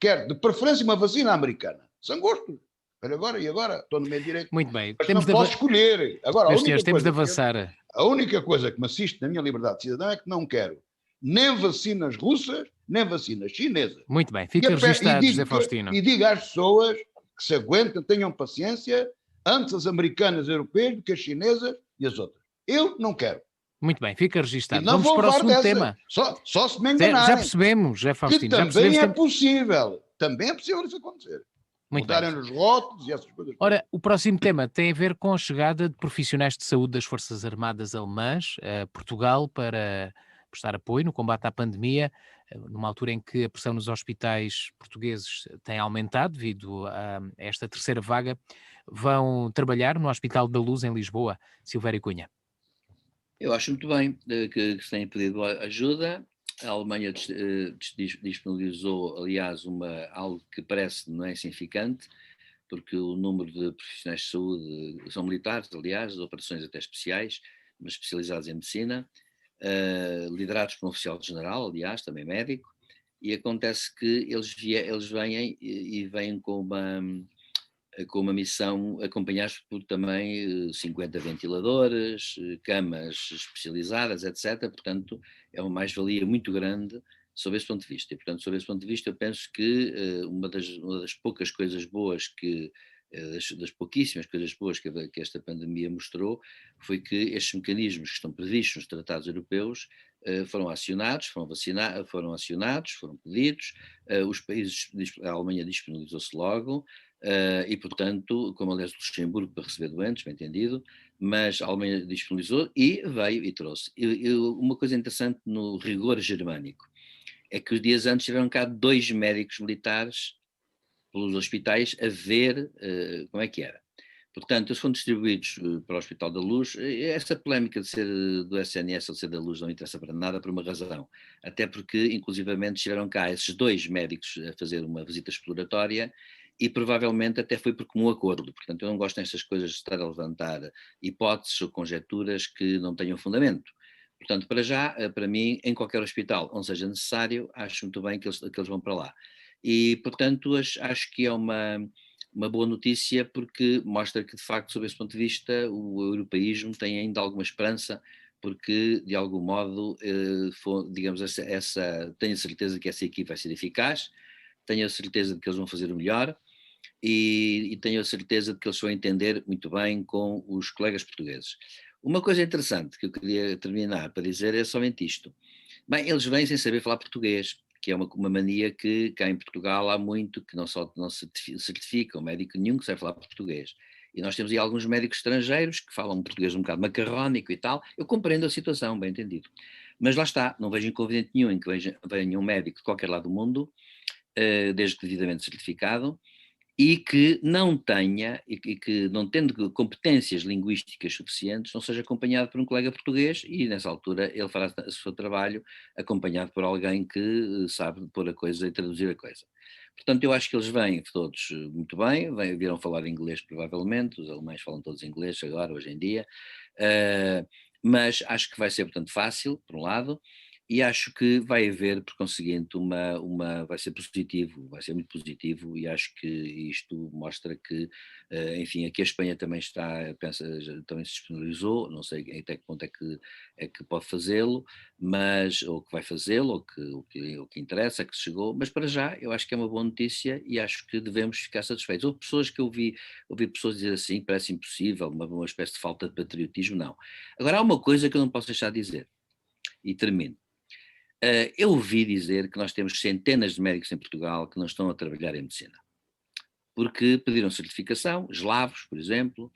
Quero, de preferência, uma vacina americana. Sem gosto. Agora, estou no meio direito. Muito bem. Mas não posso escolher. Agora, temos de avançar. A única coisa que me assiste na minha liberdade de cidadão é que não quero nem vacinas russas, nem vacinas chinesas. Muito bem. Fica registado, José Faustino. E diga às pessoas que se aguentem, tenham paciência, antes as americanas e europeias do que as chinesas e as outras. Eu não quero. Muito bem, fica registado. Vamos para o segundo tema. Só se me enganarem. Já percebemos, José Faustino. Que também é possível. Também é possível isso acontecer. Mudarem nos rótulos e essas coisas. Ora, o próximo tema tem a ver com a chegada de profissionais de saúde das Forças Armadas Alemãs a Portugal para prestar apoio no combate à pandemia, numa altura em que a pressão nos hospitais portugueses tem aumentado devido a esta terceira vaga. Vão trabalhar no Hospital da Luz, em Lisboa. Silvério Cunha. Eu acho muito bem que se tenha pedido ajuda. A Alemanha disponibilizou, aliás, algo que parece não é insignificante, porque o número de profissionais de saúde são militares, aliás, de operações até especiais, mas especializados em medicina, liderados por um oficial-general, aliás, também médico, e acontece que eles vêm com uma missão acompanhados por também 50 ventiladores, camas especializadas, etc. Portanto, é uma mais-valia muito grande sob esse ponto de vista. E, portanto, sob esse ponto de vista, eu penso que uma das poucas coisas boas das pouquíssimas coisas boas que esta pandemia mostrou, foi que estes mecanismos que estão previstos nos tratados europeus foram acionados, foram pedidos, os países, a Alemanha disponibilizou-se logo, e portanto, como aliás o Luxemburgo para receber doentes, bem entendido, mas a Alemanha disponibilizou e veio e trouxe. Uma coisa interessante no rigor germânico é que os dias antes tiveram cá 2 médicos militares pelos hospitais a ver como é que era. Portanto, eles foram distribuídos para o Hospital da Luz. Essa polémica de ser do SNS ou de ser da Luz não interessa para nada, por uma razão. Até porque, inclusivamente, estiveram cá esses 2 médicos a fazer uma visita exploratória e provavelmente até foi por comum acordo. Portanto, eu não gosto destas coisas de estar a levantar hipóteses ou conjecturas que não tenham fundamento. Portanto, para já, para mim, em qualquer hospital onde seja necessário, acho muito bem que eles vão para lá. E, portanto, acho que é uma boa notícia, porque mostra que, de facto, sob esse ponto de vista, o europeísmo tem ainda alguma esperança, porque, de algum modo, digamos, tenho a certeza que essa equipe vai ser eficaz, tenho a certeza de que eles vão fazer o melhor e tenho a certeza de que eles vão entender muito bem com os colegas portugueses. Uma coisa interessante que eu queria terminar para dizer é somente isto. Bem, eles vêm sem saber falar português, que é uma mania que cá em Portugal há muito, que não se certifica um médico nenhum que sabe falar português. E nós temos aí alguns médicos estrangeiros que falam português um bocado macarrónico e tal. Eu compreendo a situação, bem entendido. Mas lá está, não vejo inconveniente nenhum em que venha um médico de qualquer lado do mundo, desde que devidamente certificado, e que não tenha, e que não tendo competências linguísticas suficientes, não seja acompanhado por um colega português e nessa altura ele fará o seu trabalho acompanhado por alguém que sabe pôr a coisa e traduzir a coisa. Portanto, eu acho que eles vêm todos muito bem, virão falar inglês provavelmente, os alemães falam todos inglês agora, hoje em dia, mas acho que vai ser, portanto, fácil, por um lado, e acho que vai haver, por conseguinte, vai ser positivo, vai ser muito positivo, e acho que isto mostra que, enfim, aqui a Espanha também também se disponibilizou, não sei até que ponto é que pode fazê-lo, mas, ou que vai fazê-lo, o que interessa, que chegou, mas para já eu acho que é uma boa notícia e acho que devemos ficar satisfeitos. Houve pessoas que ouvi pessoas dizer assim, parece impossível, uma espécie de falta de patriotismo, não. Agora há uma coisa que eu não posso deixar de dizer, e termino. Eu ouvi dizer que nós temos centenas de médicos em Portugal que não estão a trabalhar em medicina, porque pediram certificação, eslavos, por exemplo,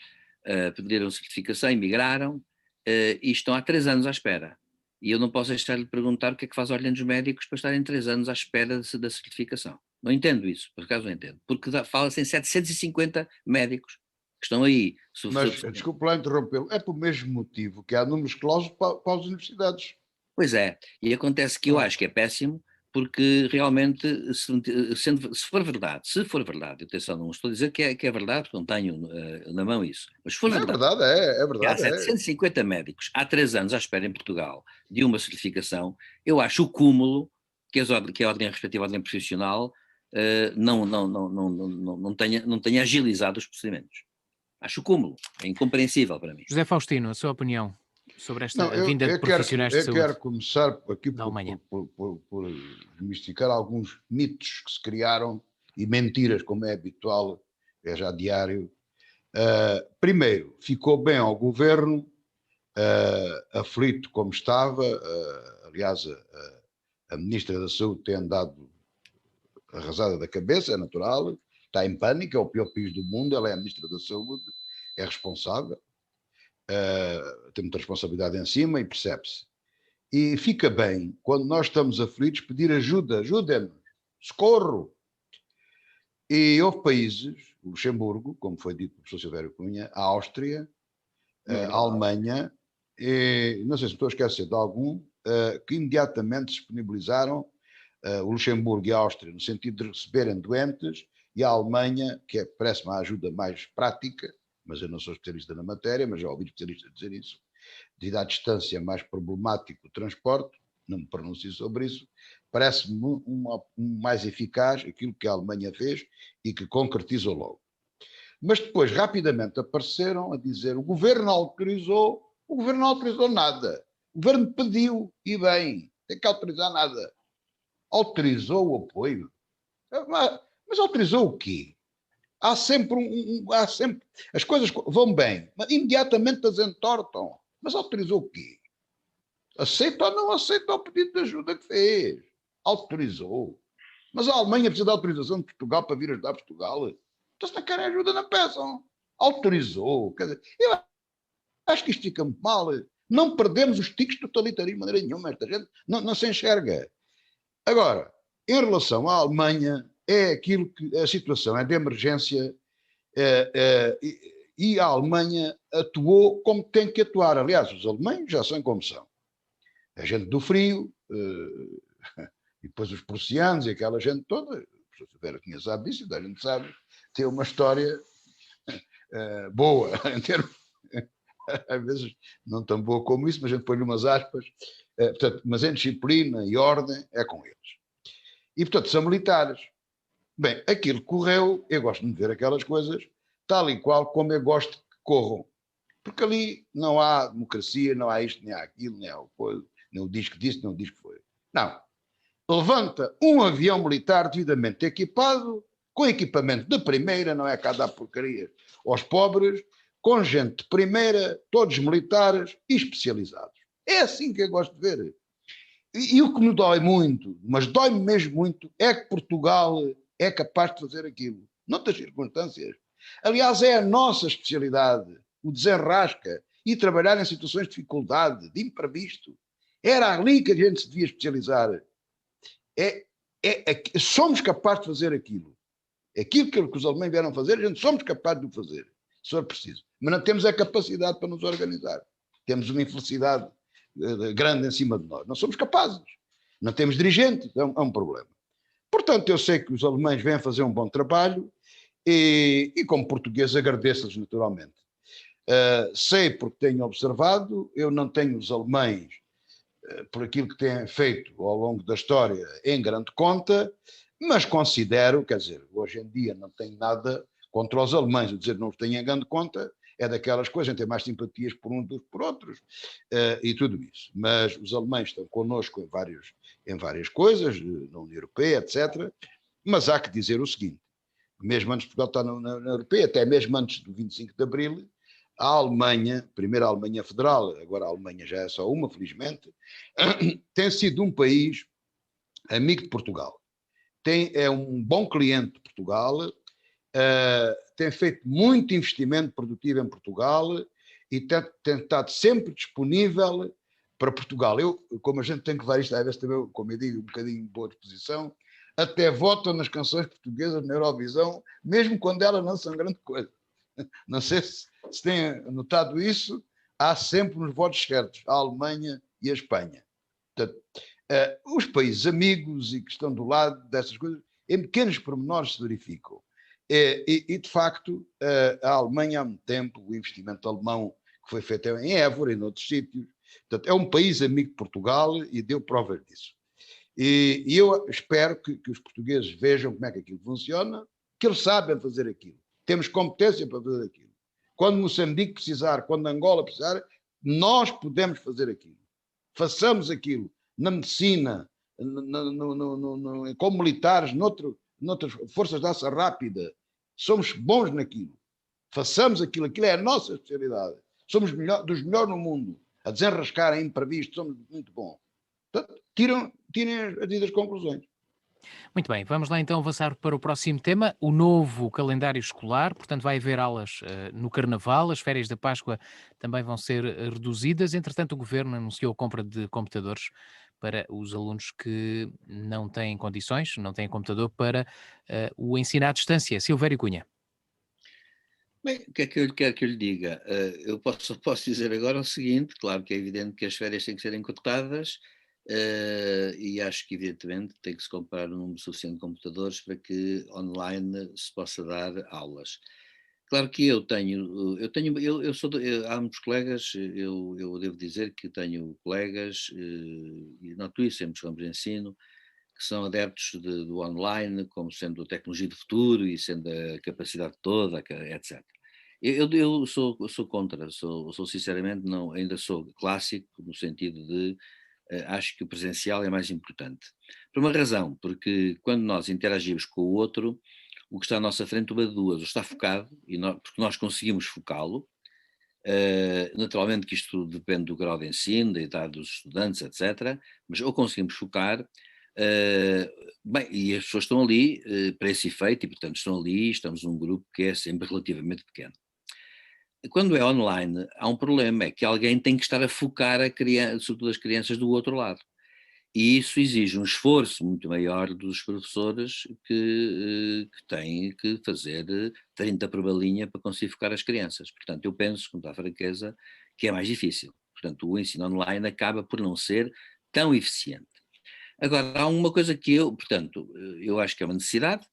pediram certificação, emigraram, e estão há 3 anos à espera. E eu não posso deixar de perguntar o que é que faz olhando os médicos para estarem 3 anos à espera da certificação. Não entendo isso, por acaso não entendo, porque fala-se em 750 médicos que estão aí. Mas, desculpe lá interrompê-lo, é por mesmo motivo que há números clausos para as universidades. Pois é, e acontece que eu acho que é péssimo, porque realmente, se for verdade, atenção, não estou a dizer que é verdade, porque não tenho na mão isso, mas se for Não, verdade, é que há verdade. 750 médicos há 3 anos à espera em Portugal de uma certificação, eu acho o cúmulo que a ordem, a respectiva ordem profissional, não tenha agilizado os procedimentos. Acho o cúmulo, é incompreensível para mim. José Faustino, a sua opinião sobre esta Não, vinda de profissionais de eu saúde quero começar aqui da Alemanha? por desmistificar alguns mitos que se criaram e mentiras, como é habitual, é já diário. Primeiro, ficou bem ao governo, aflito como estava, aliás, a Ministra da Saúde tem andado arrasada da cabeça, é natural, está em pânico, é o pior país do mundo, ela é a Ministra da Saúde, é responsável. Tem muita responsabilidade em cima e percebe-se. E fica bem, quando nós estamos aflitos, pedir ajuda, ajudem-nos, socorro. E houve países, o Luxemburgo, como foi dito pelo professor Silvério Cunha, a Áustria, a Alemanha, e não sei se estou a esquecer de algum, que imediatamente disponibilizaram o Luxemburgo e a Áustria no sentido de receberem doentes, e a Alemanha, que parece-me a ajuda mais prática, mas eu não sou especialista na matéria, mas já ouvi especialistas dizer isso, devido à distância mais problemático do transporte, não me pronuncio sobre isso, parece-me mais eficaz aquilo que a Alemanha fez e que concretizou logo. Mas depois, rapidamente, apareceram a dizer o governo não autorizou nada. O governo pediu, e bem, tem que autorizar nada. Autorizou o apoio. Mas autorizou o quê? Há sempre as coisas vão bem, mas imediatamente as entortam. Mas autorizou o quê? Aceita ou não aceita o pedido de ajuda que fez? Autorizou. Mas a Alemanha precisa de autorização de Portugal para vir ajudar Portugal. Então, se não querem ajuda, não peçam. Autorizou. Quer dizer, eu acho que isto fica muito mal. Não perdemos os tiques de totalitarismo de maneira nenhuma. Esta gente não se enxerga. Agora, em relação à Alemanha, é aquilo que a situação é de emergência e a Alemanha atuou como tem que atuar. Aliás, os alemães já são como são. A gente do frio, e depois os prussianos e aquela gente toda, o professor Silvério Cunha sabe disso, a gente sabe, tem uma história boa, em termos, às vezes não tão boa como isso, mas a gente põe-lhe umas aspas, portanto, mas em disciplina e ordem é com eles. E, portanto, são militares. Bem, aquilo correu, eu gosto de ver aquelas coisas, tal e qual como eu gosto que corram. Porque ali não há democracia, não há isto, nem há aquilo, nem há o coisa, nem o diz que disse, nem o diz que foi. Não. Levanta um avião militar devidamente equipado, com equipamento de primeira, não é cá dar porcaria aos pobres, com gente de primeira, todos militares e especializados. É assim que eu gosto de ver. E o que me dói muito, mas dói-me mesmo muito, é que Portugal é capaz de fazer aquilo. Noutras circunstâncias, Aliás, é a nossa especialidade, o desenrasca e trabalhar em situações de dificuldade, de imprevisto. Era ali que a gente se devia especializar. Somos capazes de fazer aquilo. Aquilo que os alemães vieram fazer, a gente somos capazes de o fazer, se for preciso. Mas não temos a capacidade para nos organizar. Temos uma infelicidade grande em cima de nós. Não somos capazes. Não temos dirigentes. É um problema. Portanto, eu sei que os alemães vêm fazer um bom trabalho e como português, agradeço-lhes naturalmente. Sei porque tenho observado, eu não tenho os alemães, por aquilo que têm feito ao longo da história, em grande conta, mas considero, quer dizer, hoje em dia não tenho nada contra os alemães, a dizer que não os tenho em grande conta, é daquelas coisas, a gente tem mais simpatias por uns do que por outros, e tudo isso. Mas os alemães estão connosco em várias coisas, na União Europeia, etc. Mas há que dizer o seguinte, mesmo antes de Portugal estar na Europeia, até mesmo antes do 25 de Abril, a Alemanha, primeiro a Alemanha Federal, agora a Alemanha já é só uma, felizmente, tem sido um país amigo de Portugal. É um bom cliente de Portugal, tem feito muito investimento produtivo em Portugal e tem estado sempre disponível para Portugal. Eu, como a gente tem que levar isto, às vezes também, como eu digo, um bocadinho em boa disposição, até votam nas canções portuguesas na Eurovisão, mesmo quando elas não são grande coisa. Não sei se têm notado isso, há sempre uns votos certos, a Alemanha e a Espanha. Portanto, os países amigos e que estão do lado dessas coisas, em pequenos pormenores se verificam. E de facto, a Alemanha há muito tempo, o investimento alemão que foi feito em Évora e em outros sítios, portanto, é um país amigo de Portugal e deu provas disso. E eu espero que os portugueses vejam como é que aquilo funciona, que eles sabem fazer aquilo. Temos competência para fazer aquilo. Quando Moçambique precisar, quando Angola precisar, nós podemos fazer aquilo. Façamos aquilo na medicina, como militares, noutras forças de ação rápida. Somos bons naquilo. Façamos aquilo. Aquilo é a nossa especialidade. Somos dos melhores no mundo. A desenrascar em imprevisto, somos muito bons. Portanto, tirem as devidas conclusões. Muito bem, vamos lá então avançar para o próximo tema, o novo calendário escolar. Portanto, vai haver aulas no Carnaval, as férias da Páscoa também vão ser reduzidas. Entretanto, o Governo anunciou a compra de computadores para os alunos que não têm condições, não têm computador para o ensino à distância. Silvério Cunha. Bem, o que é que eu quero que eu lhe diga? Eu posso dizer agora o seguinte, claro que é evidente que as férias têm que ser encurtadas, e acho que evidentemente tem que se comprar um número suficiente de computadores para que online se possa dar aulas. Claro que há muitos colegas, eu devo dizer que tenho colegas, e noto isso em muitos campos de ensino, que são adeptos do online como sendo a tecnologia do futuro e sendo a capacidade toda, etc. Eu sou contra, sou sinceramente, não, ainda sou clássico no sentido de acho que o presencial é mais importante. Por uma razão, porque quando nós interagimos com o outro, o que está à nossa frente, uma de duas, ou está focado, porque nós conseguimos focá-lo, naturalmente que isto depende do grau de ensino, da idade dos estudantes, etc., mas ou conseguimos focar, bem, e as pessoas estão ali para esse efeito, e portanto estão ali, estamos num grupo que é sempre relativamente pequeno. Quando é online, há um problema, é que alguém tem que estar a focar sobretudo as crianças do outro lado. E isso exige um esforço muito maior dos professores que têm que fazer 30 por balinha para conseguir focar as crianças. Portanto, eu penso, com toda a franqueza, que é mais difícil. Portanto, o ensino online acaba por não ser tão eficiente. Agora, há uma coisa que eu acho que é uma necessidade,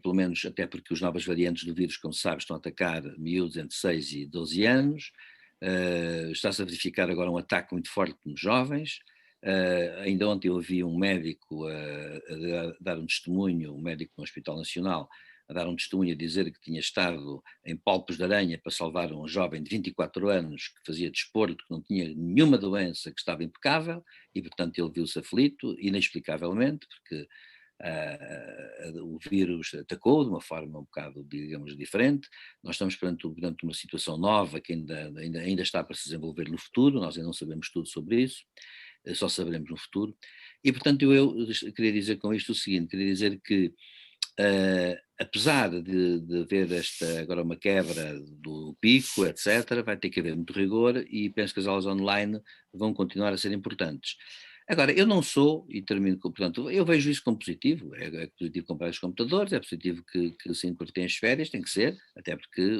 pelo menos até porque as novas variantes do vírus, como se sabe, estão a atacar miúdos entre 6 e 12 anos, está-se a verificar agora um ataque muito forte nos jovens. Ainda ontem eu ouvi um médico a dar um testemunho, um médico no Hospital Nacional, a dar um testemunho a dizer que tinha estado em palpos de aranha para salvar um jovem de 24 anos que fazia desporto, que não tinha nenhuma doença, que estava impecável, e portanto ele viu-se aflito, inexplicavelmente, porque o vírus atacou de uma forma um bocado, digamos, diferente. Nós estamos perante uma situação nova que ainda está para se desenvolver no futuro, nós ainda não sabemos tudo sobre isso, só saberemos no futuro. E portanto eu queria dizer com isto o seguinte, queria dizer que apesar de haver agora uma quebra do pico, etc., vai ter que haver muito rigor e penso que as aulas online vão continuar a ser importantes. Agora, eu não sou, e termino com, portanto, eu vejo isso como positivo, é positivo comprar os computadores, é positivo que se encurtem as férias, tem que ser, até porque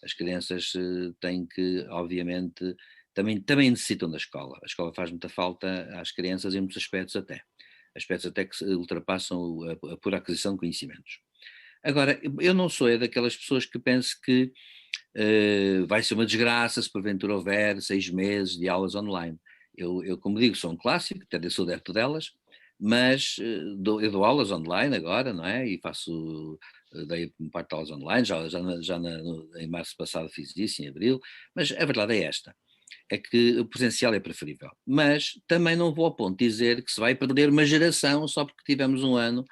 as crianças têm que, obviamente, também necessitam da escola. A escola faz muita falta às crianças em muitos aspectos até que ultrapassam a pura aquisição de conhecimentos. Agora, eu não sou daquelas pessoas que penso que vai ser uma desgraça se porventura houver 6 meses de aulas online. Eu, como digo, sou um clássico, até sou adepto delas, mas eu dou aulas online agora, não é? E dei parte de aulas online, em março passado fiz isso, em abril, mas a verdade é esta, é que o presencial é preferível. Mas também não vou ao ponto de dizer que se vai perder uma geração só porque tivemos um ano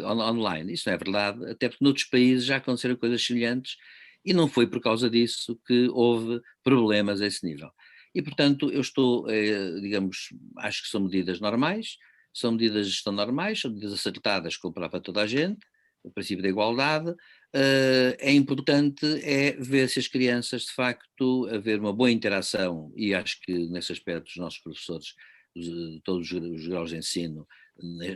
online. Isso não é verdade, até porque noutros países já aconteceram coisas semelhantes e não foi por causa disso que houve problemas a esse nível. E, portanto, eu estou, digamos, acho que são medidas normais, são medidas de gestão normais, são medidas acertadas para toda a gente, o princípio da igualdade. É importante ver se as crianças, de facto, haver uma boa interação, e acho que nesse aspecto os nossos professores, todos os graus de ensino,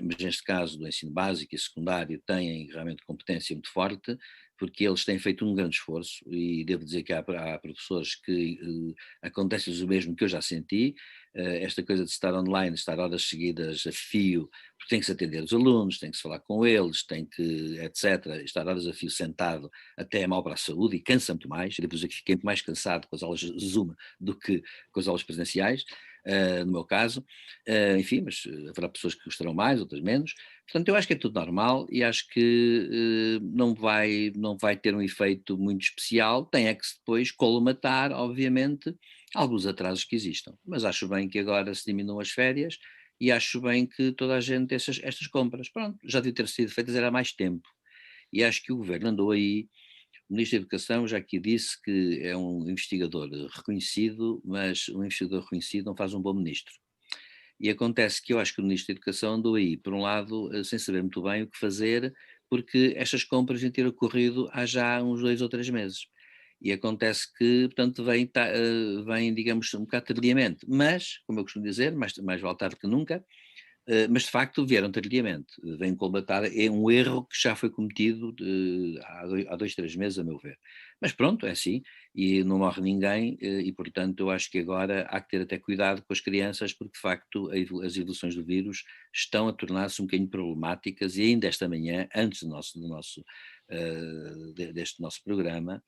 mas neste caso do ensino básico e secundário, têm realmente competência muito forte, porque eles têm feito um grande esforço, e devo dizer que há professores que acontece o mesmo que eu já senti, esta coisa de estar online, estar horas seguidas a fio, porque tem que se atender os alunos, tem que se falar com eles, tem que, etc. Estar horas a fio sentado até é mau para a saúde e cansa muito mais. Eu devo dizer que fiquei muito mais cansado com as aulas Zoom do que com as aulas presenciais, no meu caso. Enfim, mas haverá pessoas que gostarão mais, outras menos. Portanto, eu acho que é tudo normal e acho que não vai ter um efeito muito especial. Tem é que depois colmatar, obviamente, alguns atrasos que existam. Mas acho bem que agora se diminuam as férias e acho bem que toda a gente estas compras, pronto, já devia ter sido feitas há mais tempo. E acho que o governo andou aí, o Ministro da Educação já aqui disse que é um investigador reconhecido, mas um investigador reconhecido não faz um bom ministro. E acontece que eu acho que o Ministro da Educação andou aí, por um lado, sem saber muito bem o que fazer, porque estas compras iam ter ocorrido há já uns 2 ou 3 meses. E acontece que, portanto, vem, digamos, um bocado tardiamente. Mas, como eu costumo dizer, mais vale tarde que nunca, mas de facto vieram tardiamente. Vêm colmatar um erro que já foi cometido há 2, 3 meses, a meu ver. Mas pronto, é assim, e não morre ninguém, e portanto eu acho que agora há que ter até cuidado com as crianças, porque de facto as evoluções do vírus estão a tornar-se um bocadinho problemáticas, e ainda esta manhã, antes deste nosso programa,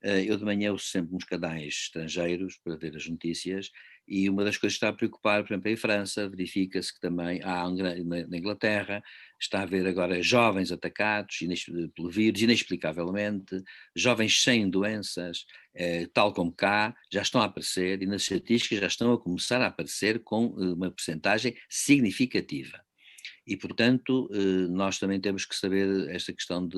eu de manhã uso sempre uns canais estrangeiros para ver as notícias, e uma das coisas que está a preocupar, por exemplo, em França, verifica-se que também na Inglaterra, está a haver agora jovens atacados pelo vírus, inexplicavelmente, jovens sem doenças, tal como cá, já estão a aparecer, e nas estatísticas já estão a começar a aparecer com uma percentagem significativa. E, portanto, nós também temos que saber esta questão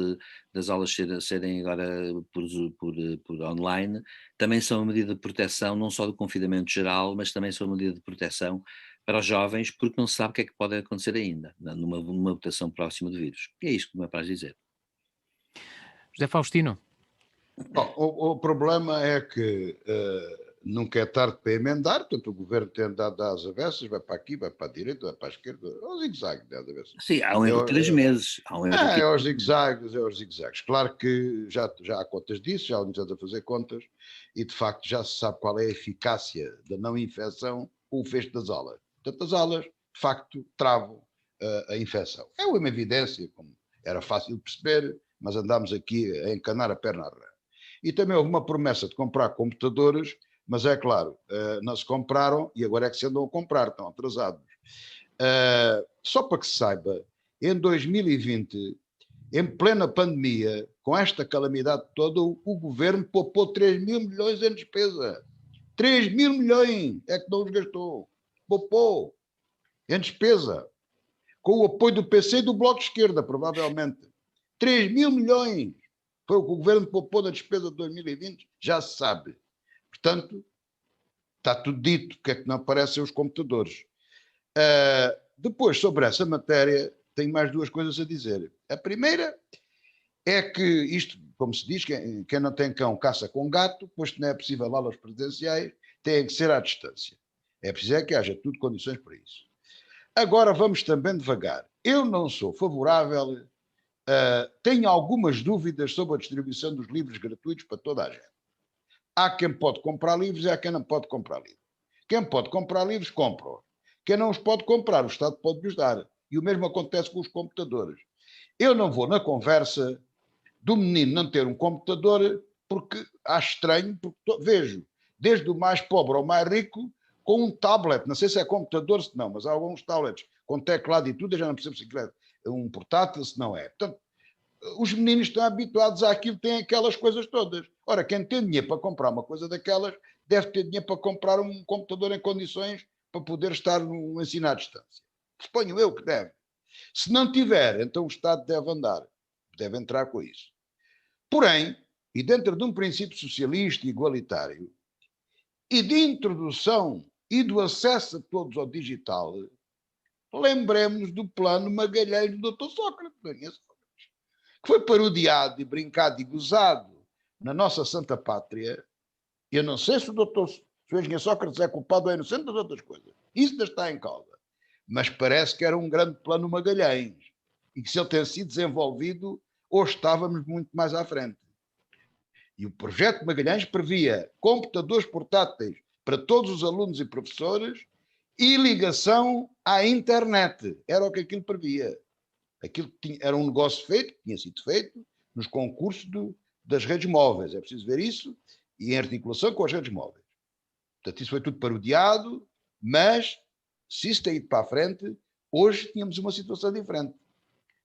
das aulas serem agora por online, também são uma medida de proteção, não só do confinamento geral, mas também são uma medida de proteção para os jovens, porque não se sabe o que é que pode acontecer ainda, numa mutação próxima do vírus. E é isto que me apraz dizer. José Faustino. Bom, o problema é que nunca é tarde para emendar, portanto o governo tem andado às avessas, vai para aqui, vai para a direita, vai para a esquerda, aos zigue-zague, às avessas. Sim, há um erro de 3 meses. Há um erro é aos zigue-zagues. Claro que já há contas disso, já estamos a fazer contas, e de facto já se sabe qual é a eficácia da não infecção com o fecho das aulas. Portanto, as aulas, de facto, travam a infecção. É uma evidência, como era fácil de perceber, mas andámos aqui a encanar a perna à rã. E também houve uma promessa de comprar computadores, mas é claro, não se compraram e agora é que se andam a comprar, estão atrasados. Só para que se saiba, em 2020, em plena pandemia, com esta calamidade toda, o governo poupou 3 mil milhões em despesa. 3 mil milhões é que não os gastou. Poupou em despesa. Com o apoio do PC e do Bloco de Esquerda, provavelmente. 3 mil milhões foi o que o governo poupou na despesa de 2020, já se sabe. Portanto, está tudo dito, porque é que não aparecem os computadores. Depois, sobre essa matéria, tenho mais duas coisas a dizer. A primeira é que isto, como se diz, quem não tem cão caça com gato, posto não é possível aulas presenciais, tem que ser à distância. É preciso é que haja tudo condições para isso. Agora vamos também devagar. Eu não sou favorável, tenho algumas dúvidas sobre a distribuição dos livros gratuitos para toda a gente. Há quem pode comprar livros e há quem não pode comprar livros. Quem pode comprar livros, compra-os. Quem não os pode comprar, o Estado pode-lhes dar. E o mesmo acontece com os computadores. Eu não vou na conversa do menino não ter um computador porque acho estranho, porque vejo desde o mais pobre ao mais rico com um tablet, não sei se é computador, se não, mas há alguns tablets com teclado e tudo, eu já não percebo se é um portátil, se não é. Portanto, os meninos estão habituados àquilo, têm aquelas coisas todas. Ora, quem tem dinheiro para comprar uma coisa daquelas, deve ter dinheiro para comprar um computador em condições para poder estar no ensino à distância. Suponho eu que deve. Se não tiver, então o Estado deve entrar com isso. Porém, e dentro de um princípio socialista e igualitário, e de introdução e do acesso a todos ao digital, lembremos do plano Magalhães do Dr. Sócrates, que foi parodiado e brincado e gozado na nossa santa pátria. Eu não sei se o engenheiro Sócrates é culpado ou é inocente das outras coisas. Isso ainda está em causa. Mas parece que era um grande plano Magalhães e que se ele tem sido desenvolvido, hoje estávamos muito mais à frente. E o projeto Magalhães previa computadores portáteis para todos os alunos e professores e ligação à internet. Era o que aquilo previa. Aquilo era um negócio feito, tinha sido feito, nos concursos das redes móveis. É preciso ver isso, e em articulação com as redes móveis. Portanto, isso foi tudo parodiado, mas se isso tem ido para a frente, hoje tínhamos uma situação diferente.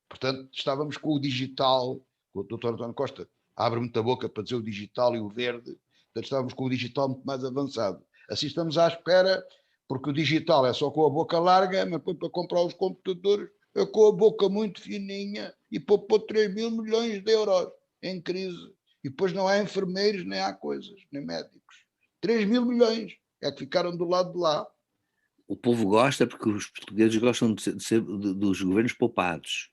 Portanto, estávamos com o digital, com o Dr. António Costa abre muita boca para dizer o digital e o verde, portanto estávamos com o digital muito mais avançado. Assim estamos à espera, porque o digital é só com a boca larga, mas depois para comprar os computadores é com a boca muito fininha e poupou 3 mil milhões de euros em crise. E depois não há enfermeiros, nem há coisas, nem médicos. 3 mil milhões é que ficaram do lado de lá. O povo gosta porque os portugueses gostam dos governos poupados.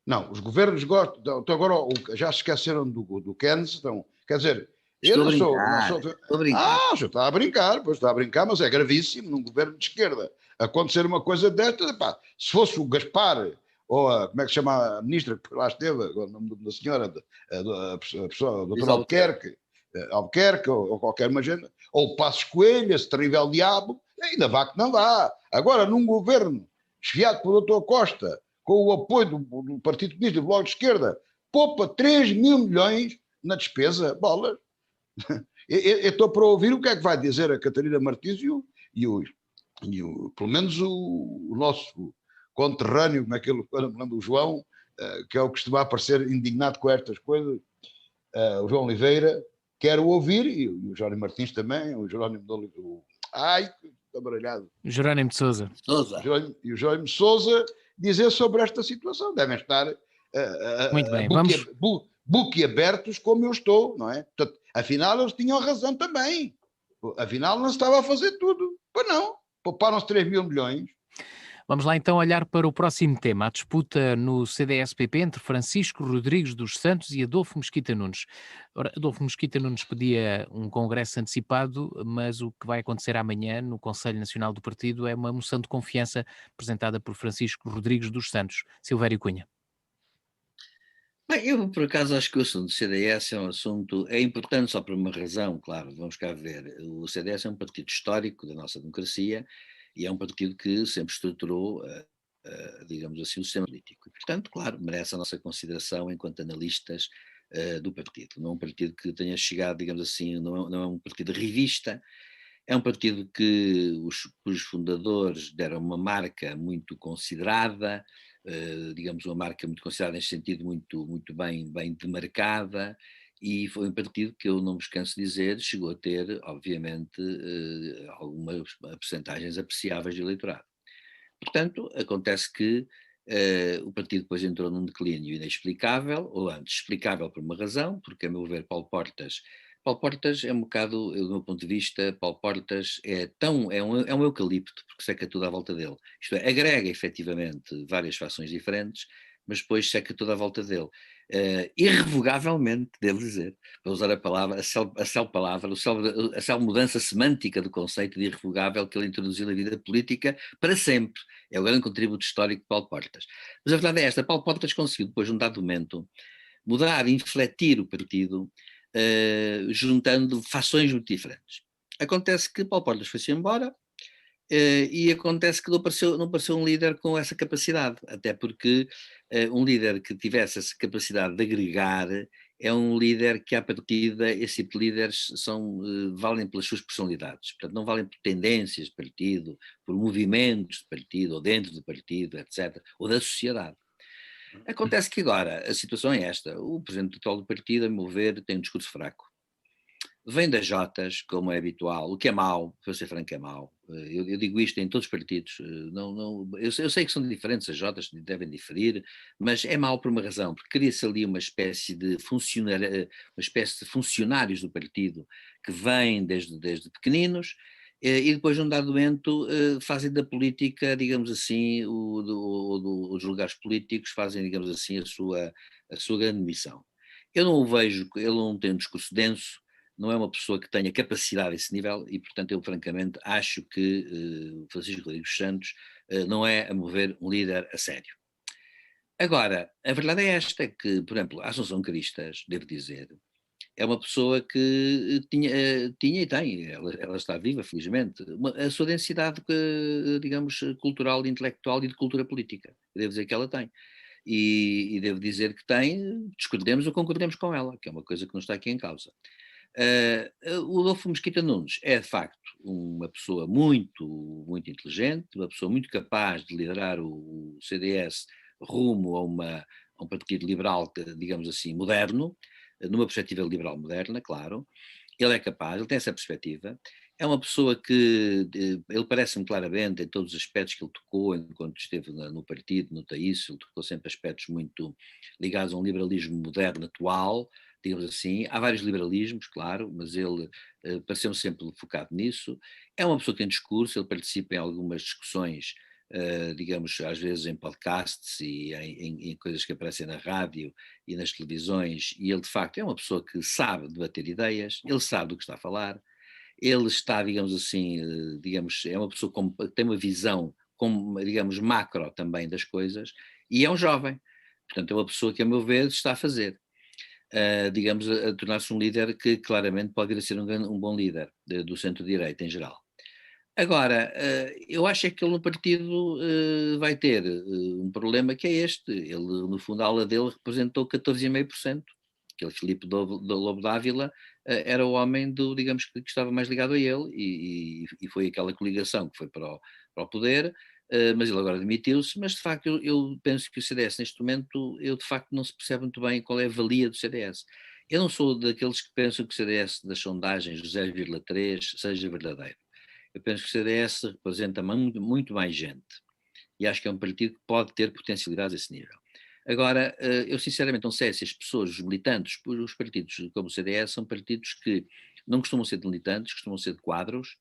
Não, os governos gostam. Então agora já se esqueceram do Keynes. Então, quer dizer, Estou eu a não sou. estou a brincar. Já está a brincar, pois está a brincar, mas é gravíssimo num governo de esquerda acontecer uma coisa desta. Pá, se fosse o Gaspar, ou como é que se chama a ministra que lá esteve, o nome da senhora, a pessoa, o doutor Albuquerque, ou qualquer uma gente, ou o Passos Coelho, esse terrível diabo, ainda vá que não vá. Agora, num governo chefiado pelo doutor Costa, com o apoio do Partido Comunista e do Bloco de Esquerda, poupa 3 mil milhões na despesa, bolas. Eu estou para ouvir o que é que vai dizer a Catarina Martins pelo menos o nosso conterrâneo, como é que ele me lembro, o João, que é o que costuma aparecer indignado com estas coisas, o João Oliveira, quero ouvir, e o Jerónimo Martins também, o Jerónimo de Oliveira, está baralhado. Jerónimo de Sousa. E o Jerónimo de Sousa dizer sobre esta situação. Devem estar Muito bem, boquiabertos como eu estou, não é? Portanto, afinal, eles tinham razão também. Afinal, não se estava a fazer tudo. Pois não. Pouparam-se 3 mil milhões. Vamos lá então olhar para o próximo tema, a disputa no CDS-PP entre Francisco Rodrigues dos Santos e Adolfo Mesquita Nunes. Ora, Adolfo Mesquita Nunes pedia um congresso antecipado, mas o que vai acontecer amanhã no Conselho Nacional do Partido é uma moção de confiança apresentada por Francisco Rodrigues dos Santos. Silvério Cunha. Bem, eu por acaso acho que o assunto do CDS é importante só por uma razão, claro, vamos cá ver. O CDS é um partido histórico da nossa democracia e é um partido que sempre estruturou, digamos assim, o sistema político. E, portanto, claro, merece a nossa consideração enquanto analistas do partido. Não é um partido que tenha chegado, digamos assim, não é um partido revista, é um partido que os fundadores deram uma marca muito considerada, digamos uma marca muito considerada neste sentido muito bem demarcada, e foi um partido que eu não me canso de dizer, chegou a ter, obviamente, algumas percentagens apreciáveis de eleitorado. Portanto, acontece que o partido depois entrou num declínio inexplicável, ou antes, explicável por uma razão, porque, a meu ver, Paulo Portas é um bocado, do meu ponto de vista, Paulo Portas é um eucalipto, porque seca tudo à volta dele. Isto é, agrega efetivamente várias fações diferentes, mas depois seca tudo à volta dele. Irrevogavelmente, devo dizer, para usar a palavra, a célebre mudança semântica do conceito de irrevogável que ele introduziu na vida política para sempre. É o grande contributo histórico de Paulo Portas. Mas a verdade é esta, Paulo Portas conseguiu, depois de um dado momento, mudar, infletir o partido, juntando fações muito diferentes. Acontece que Paulo Portas foi-se embora, e acontece que não apareceu um líder com essa capacidade, até porque um líder que tivesse essa capacidade de agregar é um líder que, à partida, esse tipo de líderes valem pelas suas personalidades, portanto não valem por tendências de partido, por movimentos de partido, ou dentro do partido, etc., ou da sociedade. Acontece que agora a situação é esta, o presidente atual do partido, a meu ver, tem um discurso fraco. Vem das Jotas, como é habitual, o que é mau, para ser franco é mau. Eu digo isto em todos os partidos. Eu sei que são diferentes, as Jotas devem diferir, mas é mau por uma razão, porque cria-se ali uma espécie de funcionários do partido que vêm desde pequeninos, e depois, num dado momento, fazem da política, digamos assim, os lugares políticos fazem, digamos assim, a sua grande missão. Eu não o vejo, ele não tem um discurso denso, não é uma pessoa que tenha capacidade a esse nível e, portanto, eu francamente acho que Francisco Rodrigues Santos não é, a meu ver, um líder a sério. Agora, a verdade é esta, que, por exemplo, a Assunção Cristas, devo dizer, é uma pessoa que tinha e tem, ela está viva, felizmente, a sua densidade, digamos, cultural, intelectual e de cultura política. Devo dizer que ela tem. E devo dizer que tem, discordemos ou concordemos com ela, que é uma coisa que não está aqui em causa. O Adolfo Mesquita Nunes é, de facto, uma pessoa muito, muito inteligente, uma pessoa muito capaz de liderar o CDS rumo a um partido liberal, digamos assim, moderno, numa perspectiva liberal moderna, claro. Ele é capaz, ele tem essa perspectiva. É uma pessoa que, ele parece-me claramente, em todos os aspectos que ele tocou, enquanto esteve no partido, no Taíço, ele tocou sempre aspectos muito ligados a um liberalismo moderno, atual, digamos assim. Há vários liberalismos, claro, mas ele pareceu sempre focado nisso. É uma pessoa que tem discurso, ele participa em algumas discussões, digamos, às vezes em podcasts e em coisas que aparecem na rádio e nas televisões, e ele de facto é uma pessoa que sabe debater ideias, ele sabe do que está a falar, ele está, digamos assim, digamos, é uma pessoa que tem uma visão, digamos, macro também das coisas, e é um jovem. Portanto, é uma pessoa que, a meu ver, está a fazer. Digamos, a tornar-se um líder que claramente pode vir a ser um bom líder do centro-direita em geral. Agora, eu acho é que ele no partido vai ter um problema que é este. Ele, no fundo, a ala dele representou 14,5%. Aquele Filipe do Lobo Dávila era o homem, digamos, que estava mais ligado a ele e foi aquela coligação que foi para o poder, mas ele agora demitiu-se, mas de facto eu penso que o CDS neste momento, de facto não se percebe muito bem qual é a valia do CDS. Eu não sou daqueles que pensam que o CDS das sondagens do 0,3 seja verdadeiro. Eu penso que o CDS representa muito, muito mais gente e acho que é um partido que pode ter potencialidades a esse nível. Agora, eu sinceramente não sei se as pessoas, os militantes, os partidos como o CDS são partidos que não costumam ser de militantes, costumam ser de quadros,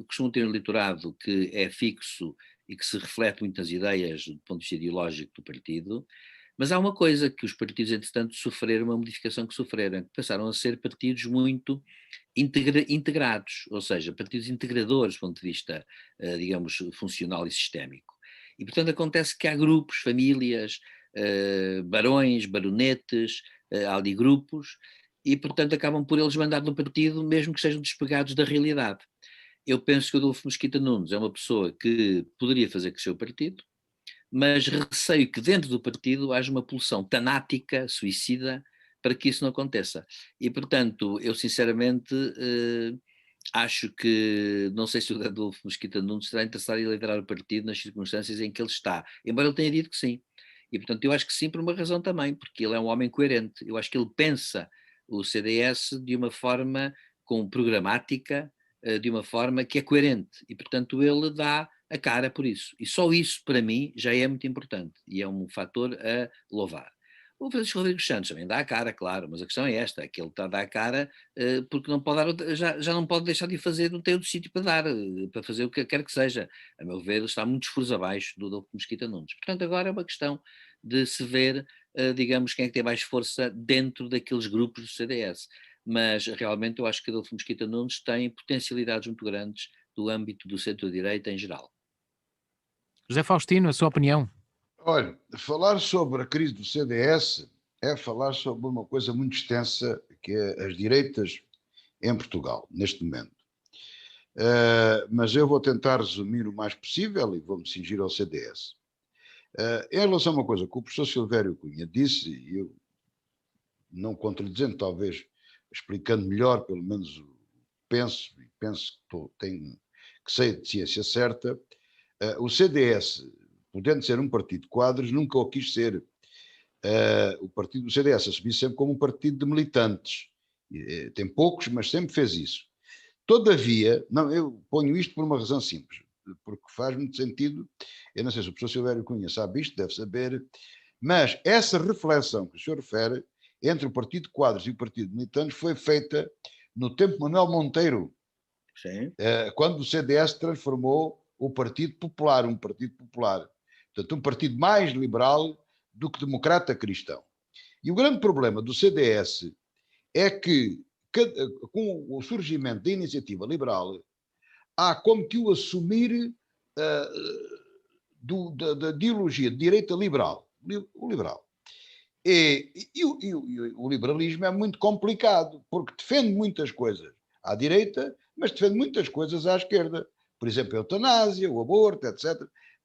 costumam ter um eleitorado que é fixo e que se reflete muitas ideias do ponto de vista ideológico do partido, mas há uma coisa que os partidos, entretanto, sofreram, uma modificação que sofreram, que passaram a ser partidos muito integrados, ou seja, partidos integradores do ponto de vista, digamos, funcional e sistémico. E, portanto, acontece que há grupos, famílias, barões, baronetes, há ali grupos, e, portanto, acabam por eles mandar no partido, mesmo que sejam despegados da realidade. Eu penso que o Adolfo Mesquita Nunes é uma pessoa que poderia fazer crescer o partido, mas receio que dentro do partido haja uma pulsão tanática, suicida, para que isso não aconteça. E, portanto, eu sinceramente acho que, não sei se o Adolfo Mesquita Nunes estará interessado em liderar o partido nas circunstâncias em que ele está, embora ele tenha dito que sim. E, portanto, eu acho que sim por uma razão também, porque ele é um homem coerente. Eu acho que ele pensa o CDS de uma forma programática, de uma forma que é coerente. E, portanto, ele dá a cara por isso. E só isso, para mim, já é muito importante e é um fator a louvar. O Francisco Rodrigues Santos também dá a cara, claro, mas a questão é esta, é que ele está a dar a cara porque não pode dar, já não pode deixar de o fazer, não tem outro sítio para dar, para fazer o que quer que seja. A meu ver, ele está muitos furos abaixo do Adolfo Mesquita Nunes. Portanto, agora é uma questão de se ver, digamos, quem é que tem mais força dentro daqueles grupos do CDS. Mas realmente eu acho que Adolfo Mesquita Nunes tem potencialidades muito grandes do âmbito do centro-direita em geral. José Faustino, a sua opinião? Olha, falar sobre a crise do CDS é falar sobre uma coisa muito extensa, que é as direitas em Portugal, neste momento. Mas eu vou tentar resumir o mais possível e vou-me cingir ao CDS. Em relação a uma coisa que o professor Silvério Cunha disse, e eu não contradizendo, talvez explicando melhor, pelo menos penso que sei de ciência certa, o CDS, podendo ser um partido de quadros, nunca o quis ser. O partido do CDS assumiu sempre como um partido de militantes. Tem poucos, mas sempre fez isso. Todavia, não, eu ponho isto por uma razão simples, porque faz muito sentido. Eu não sei se o professor Silvério Cunha sabe isto, deve saber, mas essa reflexão que o senhor refere entre o partido de quadros e o partido de militantes foi feita no tempo de Manuel Monteiro, Sim. quando o CDS transformou o Partido Popular, um partido popular. Portanto, um partido mais liberal do que democrata cristão. E o grande problema do CDS é que, com o surgimento da iniciativa liberal, há como que o assumir da ideologia de direita liberal, o liberal. E o liberalismo é muito complicado, porque defende muitas coisas à direita, mas defende muitas coisas à esquerda. Por exemplo, a eutanásia, o aborto, etc.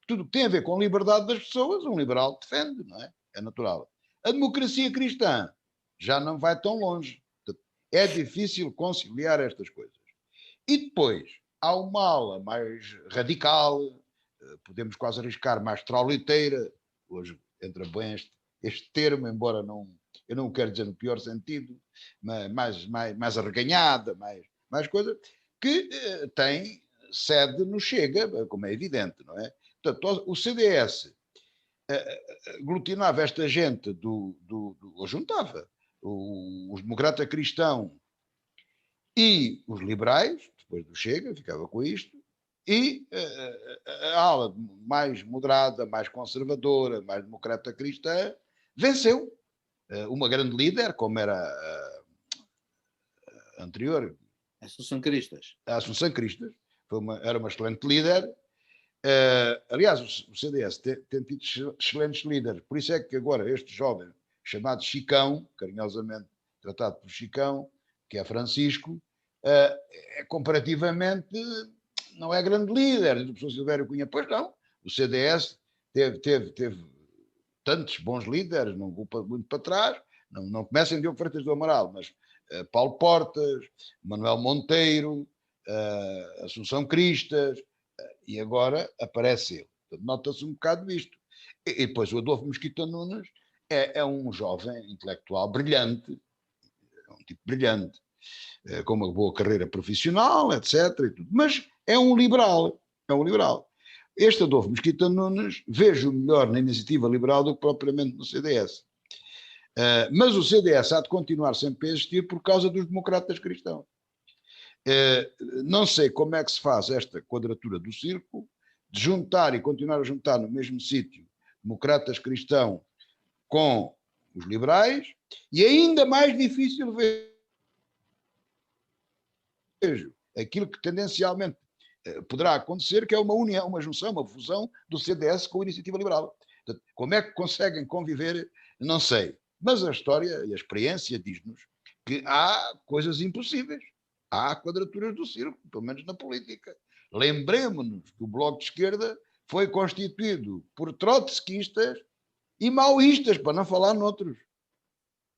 Tudo que tem a ver com a liberdade das pessoas, um liberal defende, não é? É natural. A democracia cristã já não vai tão longe. É difícil conciliar estas coisas. E depois, há uma ala mais radical, podemos quase arriscar mais trauliteira, hoje entra bem este termo, embora eu não o quero dizer no pior sentido, mas mais arreganhada, mais coisa, que tem sede no Chega, como é evidente, não é? Portanto, o CDS aglutinava esta gente ou juntava os democratas cristãos e os liberais, depois do Chega, ficava com isto, e a ala mais moderada, mais conservadora, mais democrata cristã, venceu. Uma grande líder, como era a anterior, Associação Cristas. a Assunção Cristas, era uma excelente líder. Aliás, o CDS tem tido excelentes líderes, por isso é que agora este jovem chamado Chicão, carinhosamente tratado por Chicão, que é Francisco, comparativamente não é grande líder do professor Silvério Cunha. Pois não, o CDS teve tantos bons líderes, não vou muito para trás, não comecem Diogo Freitas do Amaral, mas Paulo Portas, Manuel Monteiro, Assunção Cristas, e agora aparece ele. Nota-se um bocado disto. E depois o Adolfo Mesquita Nunes é um jovem intelectual brilhante, é um tipo brilhante, com uma boa carreira profissional, etc. E tudo. Mas é um liberal. Este Adolfo Mesquita Nunes vejo melhor na iniciativa liberal do que propriamente no CDS. Mas o CDS há de continuar sempre a existir por causa dos democratas cristãos. Não sei como é que se faz esta quadratura do círculo, de juntar e continuar a juntar no mesmo sítio democratas cristãos com os liberais, e ainda mais difícil vejo aquilo que tendencialmente poderá acontecer, que é uma união, uma junção, uma fusão do CDS com a iniciativa liberal. Portanto, como é que conseguem conviver, não sei. Mas a história e a experiência diz-nos que há coisas impossíveis. Há quadraturas do círculo, pelo menos na política. Lembremos-nos que o Bloco de Esquerda foi constituído por trotskistas e maoístas, para não falar noutros.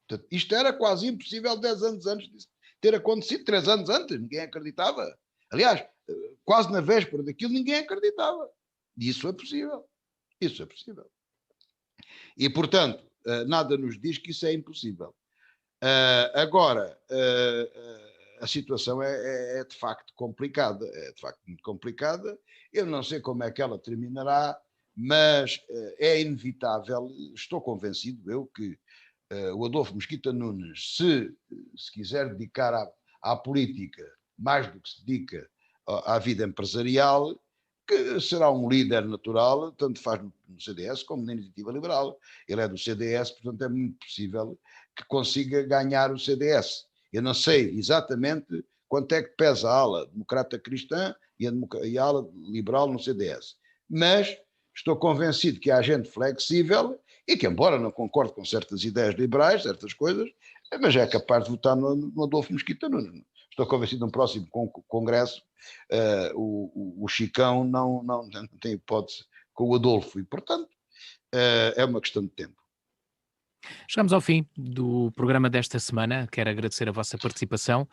Portanto, isto era quase impossível 10 anos antes disso ter acontecido, 3 anos antes, ninguém acreditava. Aliás, quase na véspera daquilo, ninguém acreditava. E isso é possível. Isso é possível. E, portanto, nada nos diz que isso é impossível. Agora, a situação é de facto complicada. É de facto muito complicada. Eu não sei como é que ela terminará, mas é inevitável, estou convencido eu que o Adolfo Mesquita Nunes, se quiser dedicar à política mais do que se dedica à vida empresarial, que será um líder natural, tanto faz no CDS como na Iniciativa Liberal. Ele é do CDS, portanto é muito possível que consiga ganhar o CDS. Eu não sei exatamente quanto é que pesa a ala democrata cristã e a ala liberal no CDS, mas estou convencido que há gente flexível e que, embora não concorde com certas ideias liberais, certas coisas, mas é capaz de votar no Adolfo Mesquita Nunes. Estou convencido no próximo congresso o Chicão não tem hipótese com o Adolfo e, portanto, é uma questão de tempo. Chegamos ao fim do programa desta semana. Quero agradecer a vossa participação.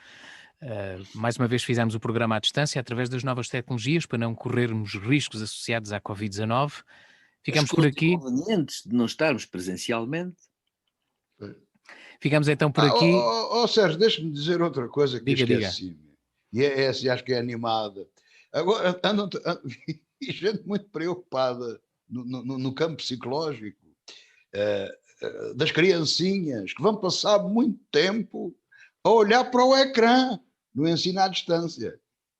Mais uma vez fizemos o programa à distância através das novas tecnologias para não corrermos riscos associados à Covid-19. Ficamos por aqui. Inconvenientes de não estarmos presencialmente. Ficamos então por aqui. Sérgio, deixa-me dizer outra coisa que Diga. esqueci-me. E acho que é animada. Agora, vi gente muito preocupada no campo psicológico das criancinhas que vão passar muito tempo a olhar para o ecrã no ensino à distância.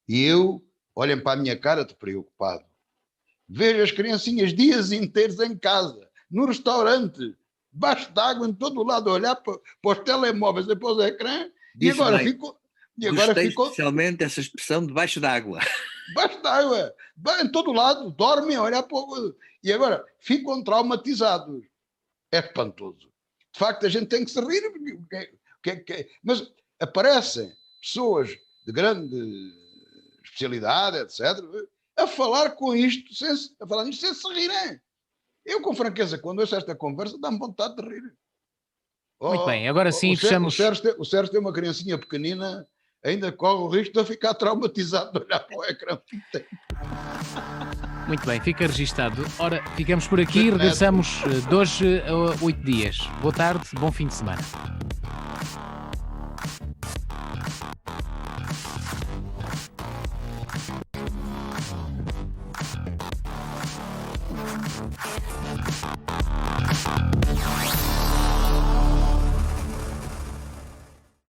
E eu, olhem para a minha cara, estou preocupado. Vejo as criancinhas dias inteiros em casa, no restaurante, debaixo d'água, em todo o lado, a olhar para os telemóveis e para os ecrãs, e agora ficou... Gostei especialmente essa expressão debaixo d'água. Debaixo d'água, em todo o lado, dormem a olhar para o... E agora ficam traumatizados. É espantoso. De facto, a gente tem que se rir, mas aparecem pessoas de grande especialidade, etc., a falar com isto, a falar nisto sem se rirem. Eu, com franqueza, quando ouço esta conversa, dá-me vontade de rir. Muito bem, agora sim fechamos... O Sérgio tem uma criancinha pequenina, ainda corre o risco de ficar traumatizado de olhar para o ecrã. Muito bem, fica registado. Ora, ficamos por aqui e regressamos de hoje a 8 dias. Boa tarde, bom fim de semana.